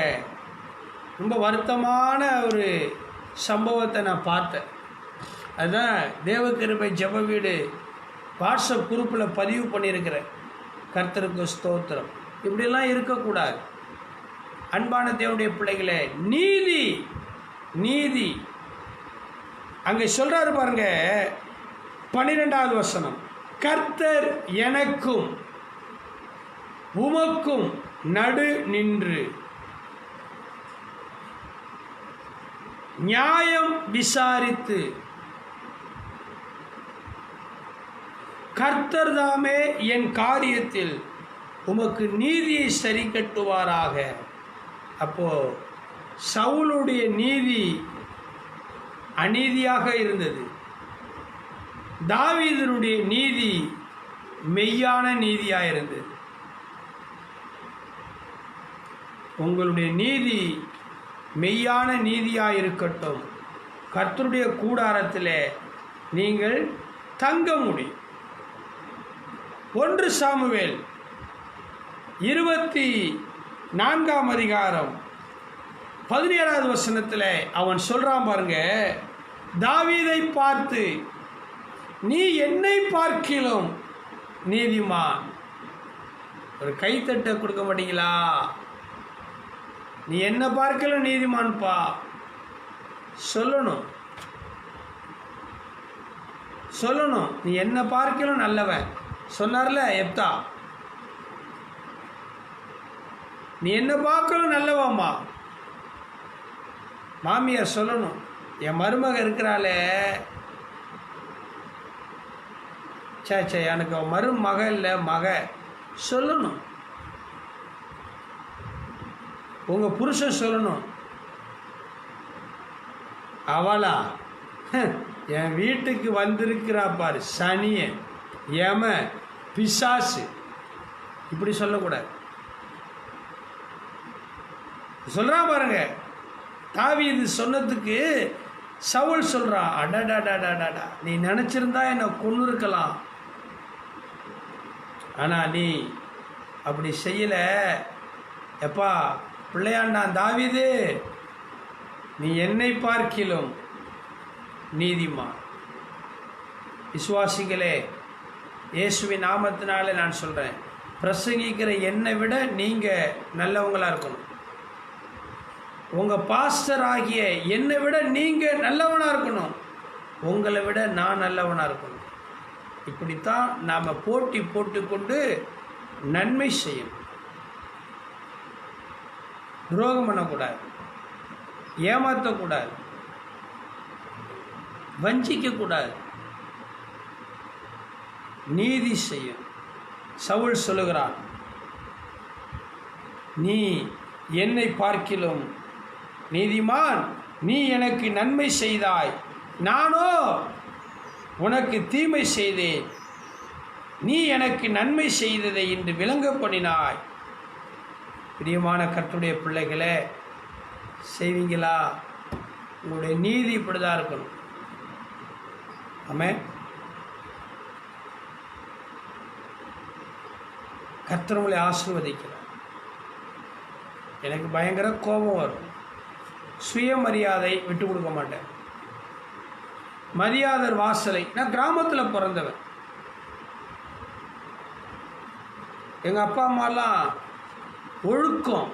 ரொம்ப வருத்தமான ஒரு சம்பவத்தை நான் பார்த்தேன். அதுதான் தேவகிருபை ஜெப வீடு வாட்ஸ்அப் குரூப்பில் பதிவு பண்ணியிருக்கிறேன். கர்த்தருக்கு ஸ்தோத்திரம். இப்படியெல்லாம் இருக்கக்கூடாது. அன்பான தேவனுடைய பிள்ளைகளே, நீதி நீதி அங்கே சொல்கிறாரு பாருங்க, 12வது வசனம். கர்த்தர் எனக்கும் உமக்கும் நடு நின்று நியாயம் விசாரித்து கர்த்தர் தாமே என் காரியத்தில் உமக்கு நீதியை சரி கட்டுவாராக. அப்போ சவுலுடைய நீதி அநீதியாக இருந்தது, தாவீதினுடைய நீதி மெய்யான நீதியாக இருந்தது. உங்களுடைய நீதி மெய்யான நீதியாக இருக்கட்டும். கர்த்தருடைய கூடாரத்தில் நீங்கள் தங்க முடியும். 1 சாமுவேல் 24ஆம் அதிகாரம் 17வது வசனத்தில் அவன் சொல்கிறான் பாருங்க, தாவீதை பார்த்து, நீ என்னை பார்க்கிலும் நீதிமான். ஒரு கைத்தட்டை கொடுக்க மாட்டீங்களா? நீ என்ன பார்க்கலும் நீதிமான்ப்பா சொல்லணும். நீ என்ன பார்க்கலும் நல்லவன் சொன்னார்ல எப்தா, நீ என்ன பார்க்கலும் நல்லவாம்மா. மாமியார் சொல்லணும், என் மருமக இருக்கிறாளே, சே எனக்கு மருமக இல்லை மக சொல்லணும். உங்கள் புருஷன் சொல்லணும், அவளா என் வீட்டுக்கு வந்திருக்கிறா பாரு சனிய ஏம பிசாசு, இப்படி சொல்லக்கூடாது. சொல்கிறான் பாருங்க, தாவீது சொன்னதுக்கு சவுல் சொல்கிறான், அடடாடாடாடா நீ நினச்சிருந்தா என்னை கொன்று இருக்கலாம், ஆனால் நீ அப்படி செய்யலை. எப்பா பிள்ளையாண்டான் தாவீது, நீ என்னை பார்க்கிலும் நீதிமான். விசுவாசிகளே, இயேசுவின் நாமத்தினாலே நான் சொல்கிறேன், பிரசங்கிக்கிற என்னை விட நீங்கள் நல்லவங்களாக இருக்கணும். உங்கள் பாஸ்டர் ஆகிய என்னை விட நீங்கள் நல்லவனாக இருக்கணும். உங்களை விட நான் நல்லவனாக இருக்கணும். இப்படித்தான் நாம் போட்டி போட்டுக்கொண்டு நன்மை செய்யணும். துரோகம் பண்ணக்கூடாது, ஏமாற்றக்கூடாது, வஞ்சிக்கக்கூடாது, நீதி செய்யும். சவுல் சொல்லுகிறான், நீ என்னை பார்க்கிலும் நீதிமான், நீ எனக்கு நன்மை செய்தாய், நானோ உனக்கு தீமை செய்தேன், நீ எனக்கு நன்மை செய்ததை இன்று விளங்க பண்ணினாய். பிரியமான கர்த்தருடைய பிள்ளைகளே, செய்வீங்களா? உங்களுடைய நீதி இப்படி தான் இருக்கணும். ஆமென். கர்த்தர் உங்களை ஆசீர்வதிக்கிறார். எனக்கு பயங்கர கோபம் வரும். சுயமரியாதை விட்டு கொடுக்க மாட்டேன். மரியாதர் வாசலை. நான் கிராமத்தில் பிறந்தவன். எங்கள் அப்பா அம்மாலாம் ஒழுக்கம்.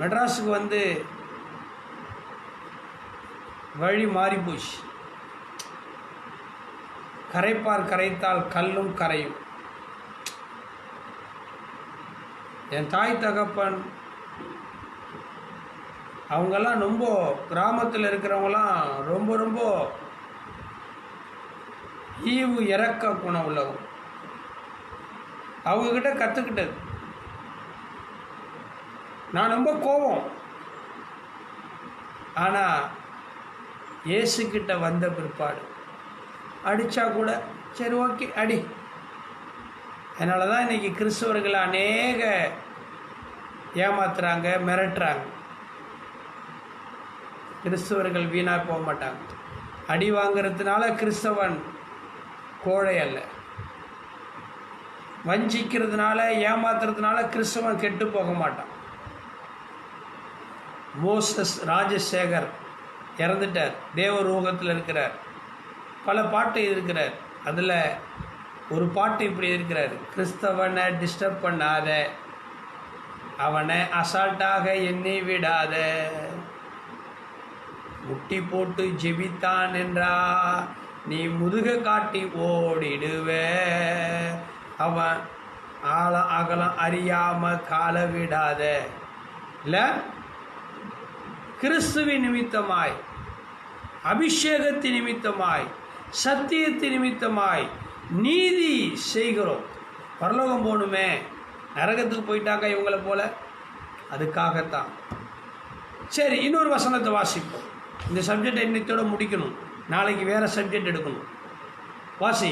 மெட்ராஸுக்கு வந்து வழி மாறி போச்சு. கரைப்பார் கரைத்தால் கல்லும் கரையும். என் தாய் தகப்பன் அவங்கெல்லாம் ரொம்ப கிராமத்தில் இருக்கிறவங்களாம் ரொம்ப ரொம்ப ஈவு இறக்க குணம் உள்ளவங்க. அவங்கக்கிட்ட கற்றுக்கிட்டது. நான் ரொம்ப கோபம். ஆனால் இயேசுக்கிட்ட வந்த பிற்பாடு அடித்தா கூட சரி ஓகே அடி. அதனால தான் இன்றைக்கி கிறிஸ்தவர்கள் அநேக ஏமாத்துறாங்க, மிரட்டுறாங்க. கிறிஸ்தவர்கள் வீணாக போக மாட்டாங்க. அடி வாங்கிறதுனால கிறிஸ்தவன் கோழை அல்ல. வஞ்சிக்கிறதுனால ஏமாத்துறதுனால கிறிஸ்தவன் கெட்டு போக மாட்டான். மோசஸ் ராஜசேகர் இறந்துட்டார். தேவரூகத்தில் இருக்கிறார். பல பாட்டு இருக்கிறார். அதில் ஒரு பாட்டு இப்படி இருக்கிறார். கிறிஸ்தவனை டிஸ்டர்ப் பண்ணாத, அவனை அசால்ட்டாக எண்ணி விடாத, முட்டி போட்டு ஜெபித்தான் என்றா நீ முதுக காட்டி ஓடிடுவ, அவன் அகலம் அறியாம கால விடாத. இல்லை, கிறிஸ்துவின் நிமித்தமாய், அபிஷேகத்தின் நிமித்தமாய், சத்தியத்தின் நிமித்தமாய் நீதி செய்கிறோம். பரலோகம் போகணுமே, நரகத்துக்கு போயிட்டாங்க இவங்களை போல. அதுக்காகத்தான். சரி, இன்னொரு வசனத்தை வாசிப்போம். இந்த சப்ஜெக்டை இன்னத்தோடு முடிக்கணும். நாளைக்கு வேறு சப்ஜெக்ட் எடுக்கணும். வாசி.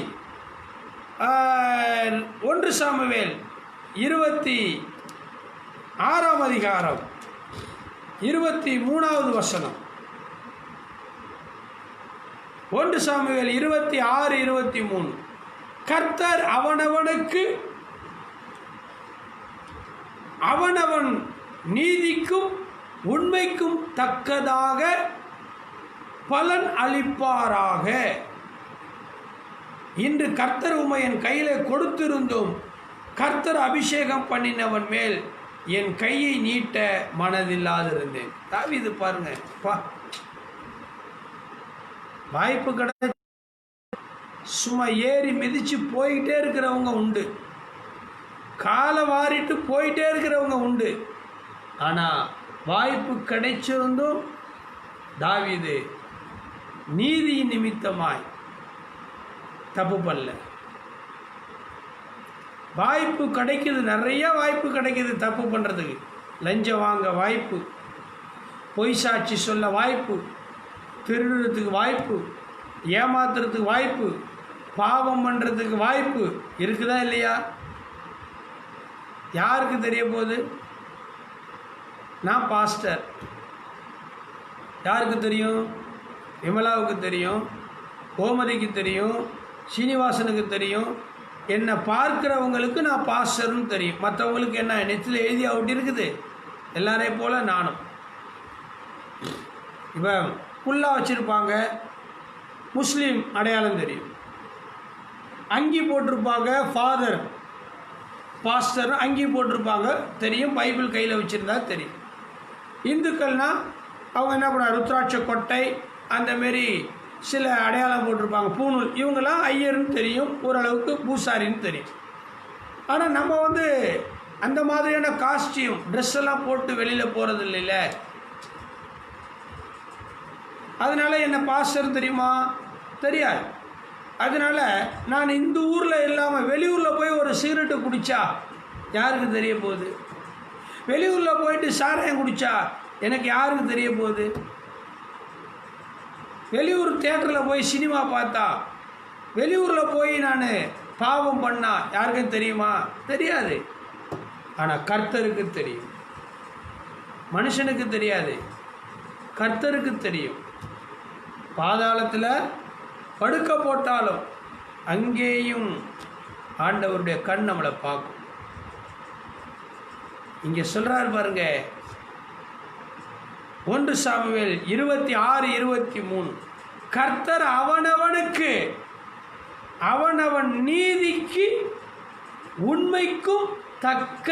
1 சாமுவேல் 26ஆம் அதிகாரம் 23வது வசனம். 1 சாமுவேல் 26:23. கர்த்தர் அவனவனுக்கு அவனவன் நீதிக்கும் உண்மைக்கும் தக்கதாக பலன் அளிப்பாராக. இன்று கர்த்தர் உம்மை என் கையிலே கொடுத்திருந்தும் கர்த்தர் அபிஷேகம் பண்ணினவன் மேல் என் கையை நீட்ட மனதில்லாதிருந்தேன். தாவீது பாருங்க, வாய்ப்பு கிடை சும்மா ஏறி மிதிச்சு போயிட்டே இருக்கிறவங்க உண்டு. காலை வாரிட்டு போயிட்டே இருக்கிறவங்க உண்டு. ஆனால் வாய்ப்பு கிடைச்சிருந்தும் தாவீது நீதியின் நிமித்தமாய் தப்பு பண்ணல. வாய்ப்பு கிடைக்குது, நிறைய வாய்ப்பு கிடைக்குது தப்பு பண்ணுறதுக்கு. லஞ்சம் வாங்க வாய்ப்பு, பொய் சாட்சி சொல்ல வாய்ப்பு, திருடுறதுக்கு வாய்ப்பு, ஏமாத்துறதுக்கு வாய்ப்பு, பாவம் பண்ணுறதுக்கு வாய்ப்பு இருக்குதா இல்லையா? யாருக்கு தெரிய போகுது? நான் பாஸ்டர். யாருக்கு தெரியும்? விமலாவுக்கு தெரியும், கோமதிக்கு தெரியும், சீனிவாசனுக்கு தெரியும். என்னை பார்க்குறவங்களுக்கு நான் பாஸ்டர்னு தெரியும். மற்றவங்களுக்கு என்ன நெற்றில் எழுதி அவுட் இருக்குது. எல்லாரையும் போல் நானும். இப்போ ஃபுல்லாக வச்சுருப்பாங்க, முஸ்லீம் அடையாளம் தெரியும். அங்கி போட்டிருப்பாங்க, ஃபாதர் பாஸ்டர் அங்கி போட்டிருப்பாங்க தெரியும். பைபிள் கையில் வச்சுருந்தா தெரியும். இந்துக்கள்னால் அவங்க என்ன பண்ணுவாங்க, ருத்ராட்ச கொட்டை அந்தமாரி சில அடையாளம் போட்டிருப்பாங்க, பூணூல். இவங்களாம் ஐயர்னு தெரியும், ஓரளவுக்கு பூசாரின்னு தெரியும். ஆனால் நம்ம வந்து அந்த மாதிரியான காஸ்டியூம் ட்ரெஸ் எல்லாம் போட்டு வெளியில் போகிறது இல்லைல்ல. அதனால் என்ன பாஸ்டர் தெரியுமா? தெரியாது. அதனால் நான் இந்த ஊரில் இல்லாமல் வெளியூரில் போய் ஒரு சிகரெட்டு குடித்தா யாருக்கு தெரிய போகுது? வெளியூரில் போயிட்டு சாராயம் குடித்தா எனக்கு யாருக்கு தெரிய போகுது? வெளியூர் தியேட்டரில் போய் சினிமா பார்த்தா, வெளியூரில் போய் நான் பாவம் பண்ணால் யாருக்கும் தெரியுமா? தெரியாது. ஆனால் கர்த்தருக்கு தெரியும், மனுஷனுக்கு தெரியாது. கர்த்தருக்கு தெரியும். பாதாளத்தில் படுக்க போட்டாலும் அங்கேயும் ஆண்டவருடைய கண் நம்மளை பார்க்கும். இங்கே சொல்கிறார் பாருங்க, 1 சாமுவேல் 26:23, கர்த்தர் அவனவனுக்கு அவனவன் நீதிக்கு உண்மைக்கும் தக்க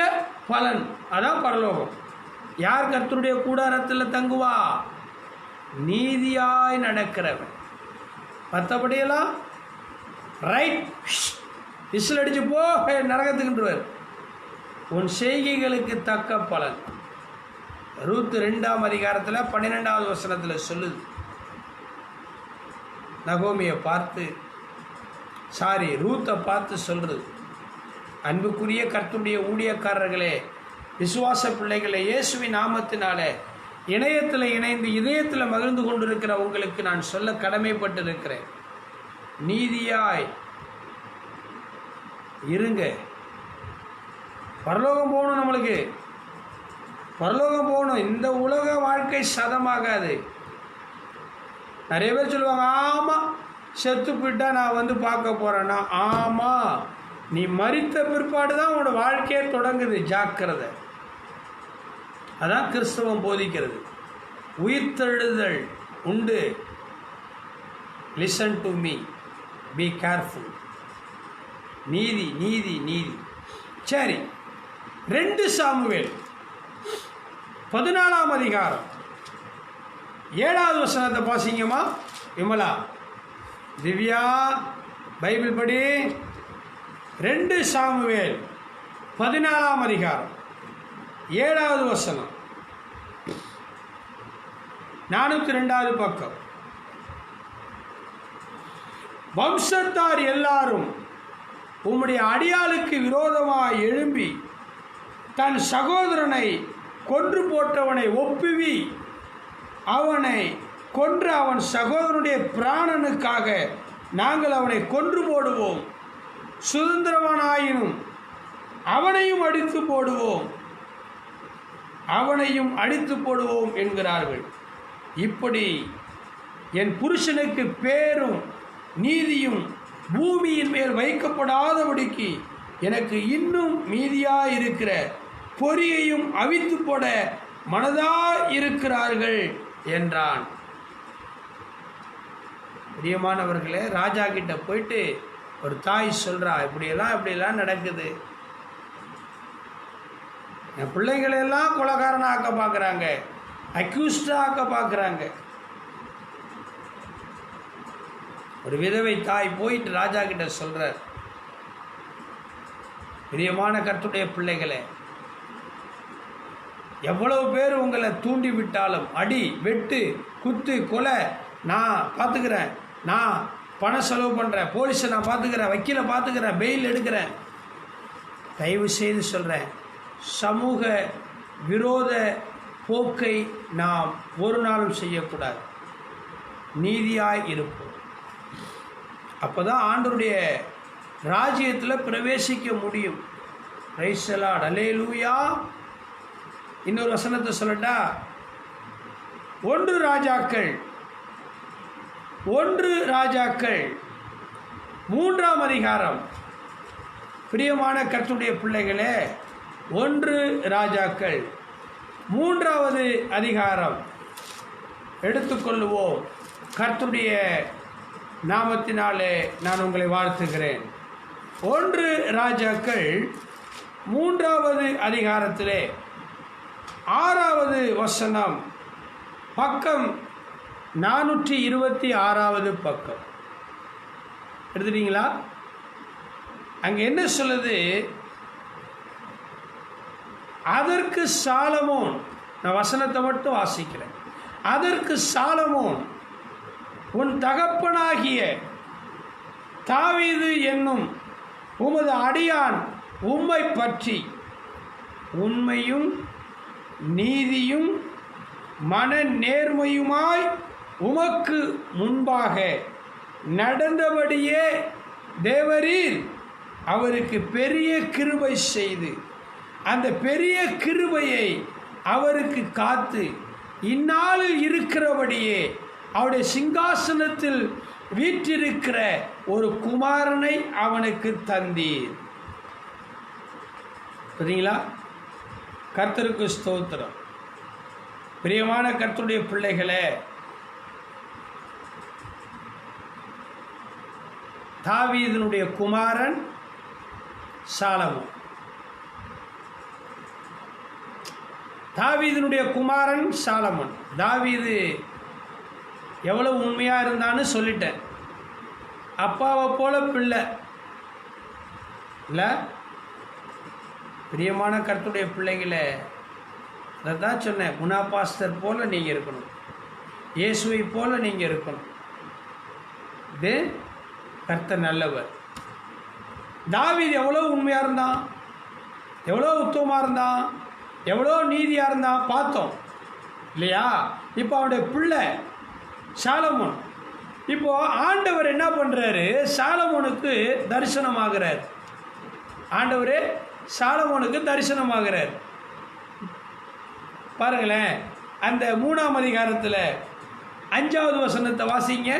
பலன். அதான் பரலோகம். யார் கர்த்தருடைய கூடாரத்தில் தங்குவா? நீதியாய் நடக்கிறவன். மற்றபடியெல்லாம் ரைட் விசில் அடிச்சு போ நரகத்துக்குன்றவர். உன் செய்கைகளுக்கு தக்க பலன். ரூத் 2ஆம் அதிகாரத்தில் 12வது வசனத்தில் சொல்லுது. நகோமியை பார்த்து ரூத்தை பார்த்து சொல்கிறது, அன்புக்குரிய கர்த்தருடைய ஊழியக்காரர்களே, விசுவாச பிள்ளைகளை, இயேசுவின் நாமத்தினாலே இணையத்தில் இணைந்து இதயத்தில் மகிழ்ந்து கொண்டிருக்கிற உங்களுக்கு நான் சொல்ல கடமைப்பட்டிருக்கிறேன். நீதியாய் இருங்க. பரலோகம் போகணும். நம்மளுக்கு பரலோகம் போகணும். இந்த உலக வாழ்க்கை சதமாகாது. நிறைய பேர் சொல்லுவாங்க, ஆமாம் செத்து போயிட்டா நான் வந்து பார்க்க போகிறேன்னா, ஆமாம் நீ மரித்த பிற்பாடு தான் உன்னோட வாழ்க்கையே தொடங்குது. ஜாக்கிரதை. அதான் கிறிஸ்தவம் போதிக்கிறது. உயிர்த்தெழுதல் உண்டு. Listen to me, be careful. நீதி நீதி நீதி. சரி, 2 சாமுவேல் 14ஆம் அதிகாரம் 7வது வசனத்தை பாசிங்கம்மா. விமலா, திவ்யா, பைபிள் படி. 2 சாமுவேல் 14ஆம் அதிகாரம் 7வது வசனம், 402வது பக்கம். வம்சத்தார் எல்லாரும் உம்முடைய அடியாளுக்கு விரோதமாய் எழும்பி தன் சகோதரனை கொன்று போட்டவனை ஒப்புவி, அவனை கொன்று அவன் சகோதரனுடைய பிராணனுக்காக நாங்கள் அவனை கொன்று போடுவோம், சுதந்திரவனாயினும் அவனையும் அடித்து போடுவோம், அவனையும் அடித்து போடுவோம் என்கிறார்கள். இப்படி என் புருஷனுக்கு பேரும் நீதியும் பூமியின் மேல் வைக்கப்படாதபடிக்கு எனக்கு இன்னும் மீதியாயிருக்கிற பொரியையும் அவித்து போட மனதாயிருக்கிறார்கள் என்றான். பிரியமானவர்களே, ராஜா கிட்ட போயிட்டு ஒரு தாய் சொல்கிறா, இப்படியெல்லாம் நடக்குது. என் பிள்ளைங்களெல்லாம் கொலைகாரனாக ஆக்க பார்க்குறாங்க, அக்யூஸ்டாக ஆக்க பார்க்குறாங்க. ஒரு விதவை தாய் போயிட்டு ராஜா கிட்ட சொல்கிறார், பிரியமான கர்த்தருடைய பிள்ளைகளே, எவ்வளவு பேர் உங்களை தூண்டி விட்டாலும், அடி, வெட்டு, குத்து, கொலை நான் பார்த்துக்கிறேன், நான் பணம் செலவு பண்ணுறேன், போலீஸை நான் பார்த்துக்கிறேன், வக்கீலை பார்த்துக்கிறேன், பெயில் எடுக்கிறேன். தயவு செய்து சொல்கிறேன், சமூக விரோத போக்கை நாம் ஒரு நாளும் செய்யக்கூடாது. நீதியாய் இருப்போம். அப்போ தான் ஆண்டவருடைய ராஜ்யத்தில் பிரவேசிக்க முடியும். பிரைஸ் தி லார்ட், அல்லேலூயா. இன்னொரு வசனத்தை சொல்லட்டா? 1 ராஜாக்கள் 3ஆம் அதிகாரம். பிரியமான கர்த்தருடைய பிள்ளைகளே, 1 ராஜாக்கள் 3வது அதிகாரம் எடுத்துக்கொள்ளுவோம். கர்த்தருடைய நாமத்தினாலே நான் உங்களை வாழ்த்துகிறேன். 1 ராஜாக்கள் 3வது அதிகாரத்திலே 6வது வசனம், பக்கம் 426வது பக்கம். எடுத்துட்டீங்களா? அங்கே என்ன சொல்லுது? அதற்கு சாலமோன், நான் வசனத்தை மட்டும் வாசிக்கிறேன். அதற்கு சாலமோன், உன் தகப்பனாகிய தாவீது என்னும் உமது அடியான் உம்மை பற்றி உண்மையும் நீதியும் மன நேர்மையுமாய் உமக்கு முன்பாக நடந்தபடியே தேவரீர் அவருக்கு பெரிய கிருபை செய்து அந்த பெரிய கிருபையை அவருக்கு காத்து இந்நாளில் இருக்கிறபடியே அவருடைய சிங்காசனத்தில் வீற்றிருக்கிற ஒரு குமாரனை அவனுக்கு தந்தீர். சரிங்களா? கர்த்தருக்கு ஸ்தோத்திரம். பிரியமான கர்த்தருடைய பிள்ளைகளே, தாவீதினுடைய குமாரன் சாலமோன். தாவீதினுடைய குமாரன் சாலமோன். தாவீது எவ்வளவு உண்மையாக இருந்தான்னு சொல்லிட்டேன். அப்பாவை போல பிள்ளை இல்லை. பிரியமான கர்த்தருடைய பிள்ளைகளே, அதை தான் சொன்னேன். குணாபாஸ்தர் போல் நீங்கள் இருக்கணும், இயேசுவை போல் நீங்கள் இருக்கணும். இது கர்த்தர் நல்லவர். தாவீது எவ்வளோ உண்மையாக இருந்தான், எவ்வளோ உத்தமமாக இருந்தான், எவ்வளோ நீதியாக இருந்தான் பார்த்தோம் இல்லையா? இப்போ அவனுடைய பிள்ளை சாலமோன். இப்போது ஆண்டவர் என்ன பண்ணுறாரு? சாலமோனுக்கு தரிசனமாகிறார். ஆண்டவர் சாலமோனுக்கு தரிசனமாகிறார். பாருங்களேன், அந்த 3ஆம் அதிகாரத்தில் 5வது வசனத்தை வாசிங்க.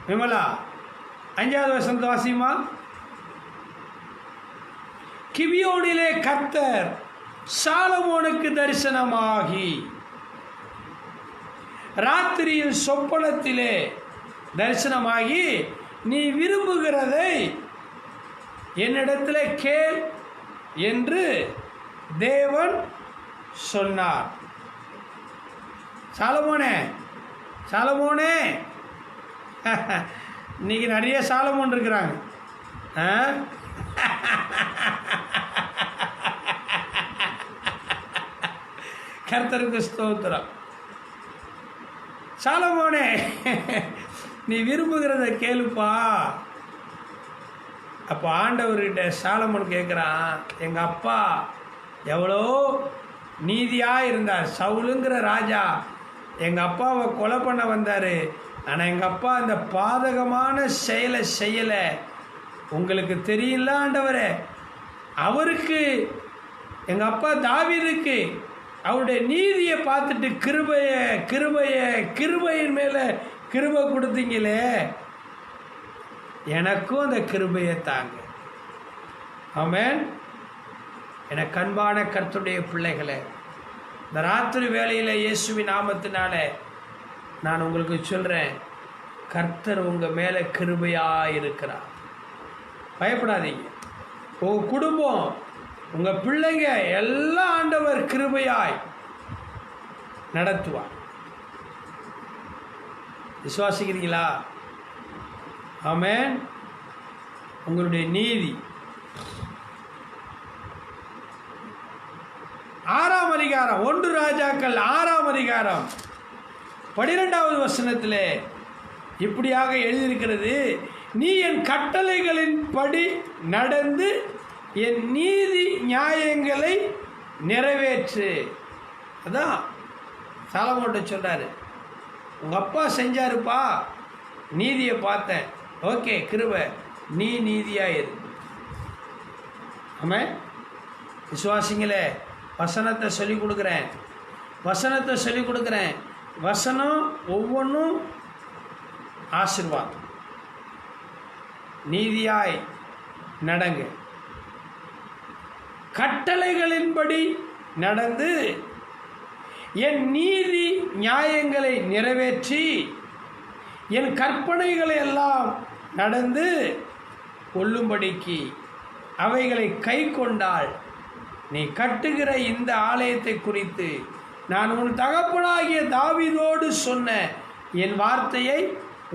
விமலா, 5வது வசனத்தை வாசிமா. கிபியோனிலே கர்த்தர் சாலமோனுக்கு தரிசனமாகி ராத்திரியில் சொப்பனத்திலே தரிசனமாகி, நீ விரும்புகிறதை என்னிடத்தில் கேள் என்று தேவன் சொன்னார். சாலமோனே, சாலமோனே, இன்னைக்கு நிறைய சாலமோன் இருக்கிறாங்க. கர்த்தருக்கு ஸ்தோத்திரம். சாலமோனே, நீ விரும்புகிறத கேளுப்பா. அப்போ ஆண்டவர்கிட்ட சாலமோன் கேட்குறான், எங்கள் அப்பா எவ்வளோ நீதியாக இருந்தார். சவுலுங்கிற ராஜா எங்கள் அப்பாவை கொலை பண்ண வந்தார். ஆனால் எங்கள் அப்பா அந்த பாதகமான செயலை செய்யலை. உங்களுக்கு தெரியல ஆண்டவரே, அவருக்கு எங்கள் அப்பா தாவீதுக்கு அவருடைய நீதியை பார்த்துட்டு கிருபையின் மேலே கிருபை கொடுத்தீங்களே, எனக்கும் அந்த கிருபையை தாங்க. ஆமென். எனக்கு அன்பான கர்த்தருடைய பிள்ளைகளே, இந்த ராத்திரி வேளையில் இயேசுவின் நாமத்தினால நான் உங்களுக்கு சொல்கிறேன், கர்த்தர் உங்கள் மேலே கிருபையாக இருக்கிறார். பயப்படாதீங்க. உங்கள் குடும்பம், உங்கள் பிள்ளைங்க எல்லாம் ஆண்டவர் கிருபையாய் நடத்துவார். விசுவாசிக்கிறீங்களா? ஆமென். உங்களுடைய நீதி 6ஆம் அதிகாரம் 1 ராஜாக்கள் 6ஆம் அதிகாரம் 12வது வசனத்தில் இப்படியாக எழுதியிருக்கிறது, நீ என் கட்டளைகளின் படி நடந்து என் நீதி நியாயங்களை நிறைவேற்று. அதான் சாலமோன்ட்ட சொல்கிறாரு, உங்கள் அப்பா செஞ்சாருப்பா, நீதியை பார்த்தேன், ஓகே கிருபை, நீ நீதியாக இரு. ஆமாம். விசுவாசிங்களே, வசனத்தை சொல்லிக் கொடுக்குறேன், வசனத்தை சொல்லிக் கொடுக்குறேன். வசனம் ஒவ்வொன்றும் ஆசீர்வாதம். நீதியாய் நடங்க, கட்டளைகளின்படி நடந்து என் நீதி நியாயங்களை நிறைவேற்றி என் கற்பனைகளை எல்லாம் நடந்து கொள்ளும்படிக்கு அவைகளை கை கொண்டால், நீ கட்டுகிற இந்த ஆலயத்தை குறித்து நான் உன் தகப்பனாகிய தாவீதோடு சொன்ன என் வார்த்தையை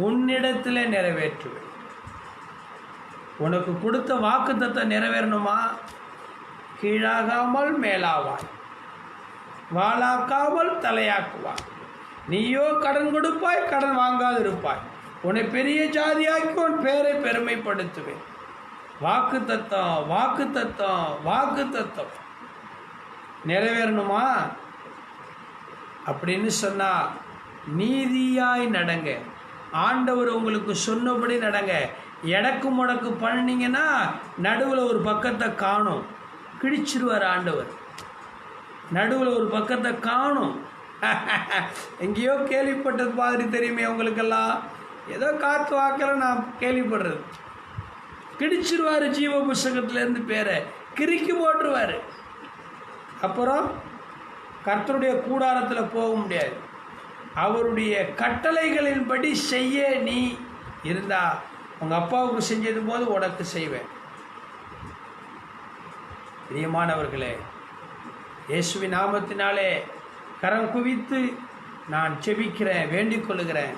உன்னிடத்தில் நிறைவேற்றுவேன். உனக்கு கொடுத்த வாக்குத்தத்தை நிறைவேறணுமா? கீழாகாமல் மேலாவாய், வாளாக்காமல் தலையாக்குவாய். நீயோ கடன் கொடுப்பாய், கடன் வாங்காது இருப்பாய். உன்னை பெரிய ஜாதியாக்கி உன் பேரை பெருமைப்படுத்துவேன். வாக்குத்தத்தம், வாக்குத்தத்தம், வாக்குத்தத்தம் நிறைவேறணுமா? அப்படின்னு சொன்னால் நீதியாய் நடங்க. ஆண்டவர் உங்களுக்கு சொன்னபடி நடங்க. எடக்கு முடக்கு பண்ணிங்கன்னா நடுவில் ஒரு பக்கத்தை காணும், கிழிச்சிருவார் ஆண்டவர். நடுவில் ஒரு பக்கத்தை காணும், எங்கேயோ கேள்விப்பட்டது மாதிரி தெரியுமே உங்களுக்கெல்லாம். ஏதோ காற்று வாக்கில் நான் கேள்விப்படுறது. கிடிச்சிருவார், ஜீவ புஸ்தகத்திலேருந்து பேரை கிறுக்கி போட்டுருவார். அப்புறம் கர்த்தருடைய கூடாரத்தில் போக முடியாது. அவருடைய கட்டளைகளின்படி செய்ய நீ இருந்தா உங்கள் அப்பாவுக்கு செஞ்சது போது உனக்கு செய்வேன். பிரியமானவர்களே, இயேசுவின் நாமத்தினாலே கரம் குவித்து நான் செபிக்கிறேன், வேண்டிக் கொள்ளுகிறேன்.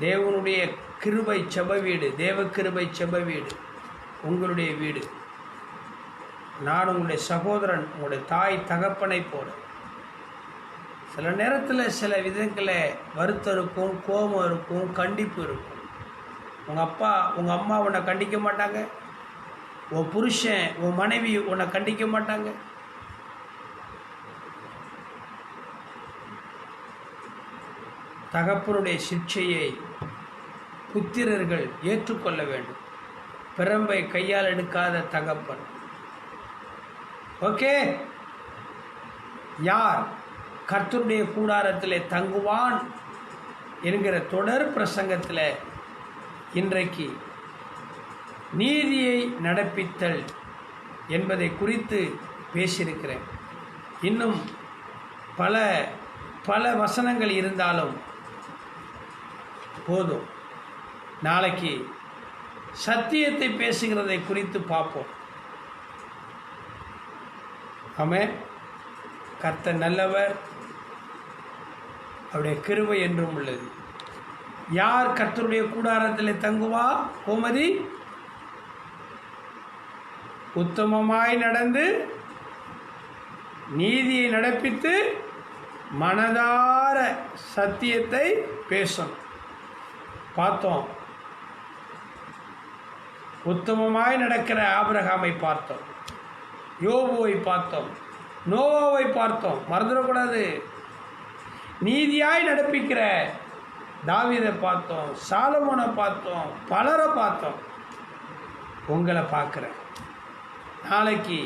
தேவனுடைய கிருபை செப வீடு, தேவ கிருபை செப வீடு உங்களுடைய வீடு. நான் உங்களுடைய சகோதரன், உங்களுடைய தாய் தகப்பனை போல. சில நேரத்தில் சில விதங்களில் வருத்தம் இருக்கும், கோபம் இருக்கும், கண்டிப்பு இருக்கும். உங்கள் அப்பா உங்கள் அம்மா உன்னை கண்டிக்க மாட்டாங்க, உன் புருஷன் உன் மனைவி உன்னை கண்டிக்க மாட்டாங்க. தகப்பனுடைய சிக்ஷையை புத்திரர்கள் ஏற்றுக்கொள்ள வேண்டும். பிரம்பை கையால் எடுக்காத தகப்பன். ஓகே, யார் கர்த்தருடைய கூடாரத்திலே தங்குவான் என்கிற தொடர் பிரசங்கத்தில் இன்றைக்கு நீதியை நடப்பித்தல் என்பதை குறித்து பேசியிருக்கிறேன். இன்னும் பல பல வசனங்கள் இருந்தாலும் போதும். நாளைக்கு சத்தியத்தை பேசுகிறதை குறித்து பார்ப்போம். ஆமென். கர்த்தர் நல்லவர், அவருடைய கிருபை என்றும் உள்ளது. யார் கர்த்தருடைய கூடாரத்தில் தங்குவா? கோமதி, உத்தமமாய் நடந்து நீதியை நடப்பித்து மனதார சத்தியத்தை பேசும். பார்த்தோம். உத்தமமாய் நடக்கிற ஆபிரகாமை பார்த்தோம், யோபுவை பார்த்தோம், நோவாவை பார்த்தோம். மறந்துடக்கூடாது. நீதியாய் நடப்பிக்கிற தாவீதை பார்த்தோம், சாலமோனை பார்த்தோம், பலரை பார்த்தோம். உங்களை பார்க்குறேன். நாளைக்கு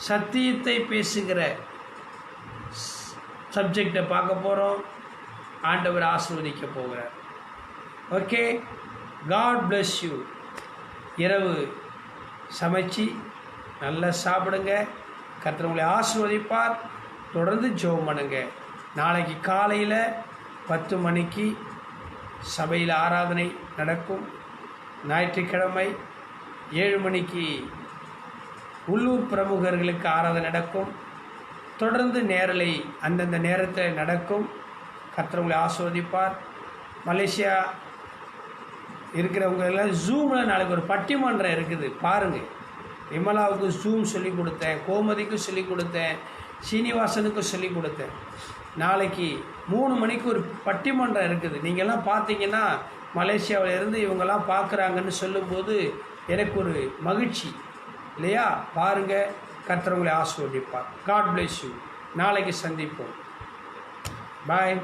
சத்தியத்தை பேசுகிற சப்ஜெக்டை பார்க்க போகிறோம். ஆண்டவர் ஆசீர்வதிக்க போகிறார். Okay, God bless you. இரவு சமைச்சு நல்லா சாப்பிடுங்க. கர்த்தர் உங்களை ஆசீர்வதிப்பார். தொடர்ந்து ஜெபம் பண்ணுங்க. நாளைக்கு காலையில் 10 மணிக்கு சபையில் ஆராதனை நடக்கும். ஞாயிற்றுக்கிழமை 7 மணிக்கு உள்ளூர் பிரமுகர்களுக்கு ஆராதனை நடக்கும். தொடர்ந்து நேரலை அந்தந்த நேரத்தில் நடக்கும். கர்த்தர் உங்களை ஆசீர்வதிப்பார். மலேசியா இருக்கிறவங்க எல்லாம் ஜூமில் நாளைக்கு ஒரு பட்டிமன்றம் இருக்குது, பாருங்கள். விமலாவுக்கு ஜூம் சொல்லி கொடுத்தேன், கோமதிக்கும் சொல்லி கொடுத்தேன், சீனிவாசனுக்கும் சொல்லி கொடுத்தேன். நாளைக்கு 3 மணிக்கு ஒரு பட்டிமன்றம் இருக்குது. நீங்கள்லாம் பார்த்தீங்கன்னா மலேசியாவில் இருந்து இவங்கெல்லாம் பார்க்குறாங்கன்னு சொல்லும்போது எனக்கு ஒரு மகிழ்ச்சி இல்லையா? பாருங்கள். கர்த்தர் உங்களை ஆசீர்வதிப்பார். God bless you. நாளைக்கு சந்திப்போம். பாய்.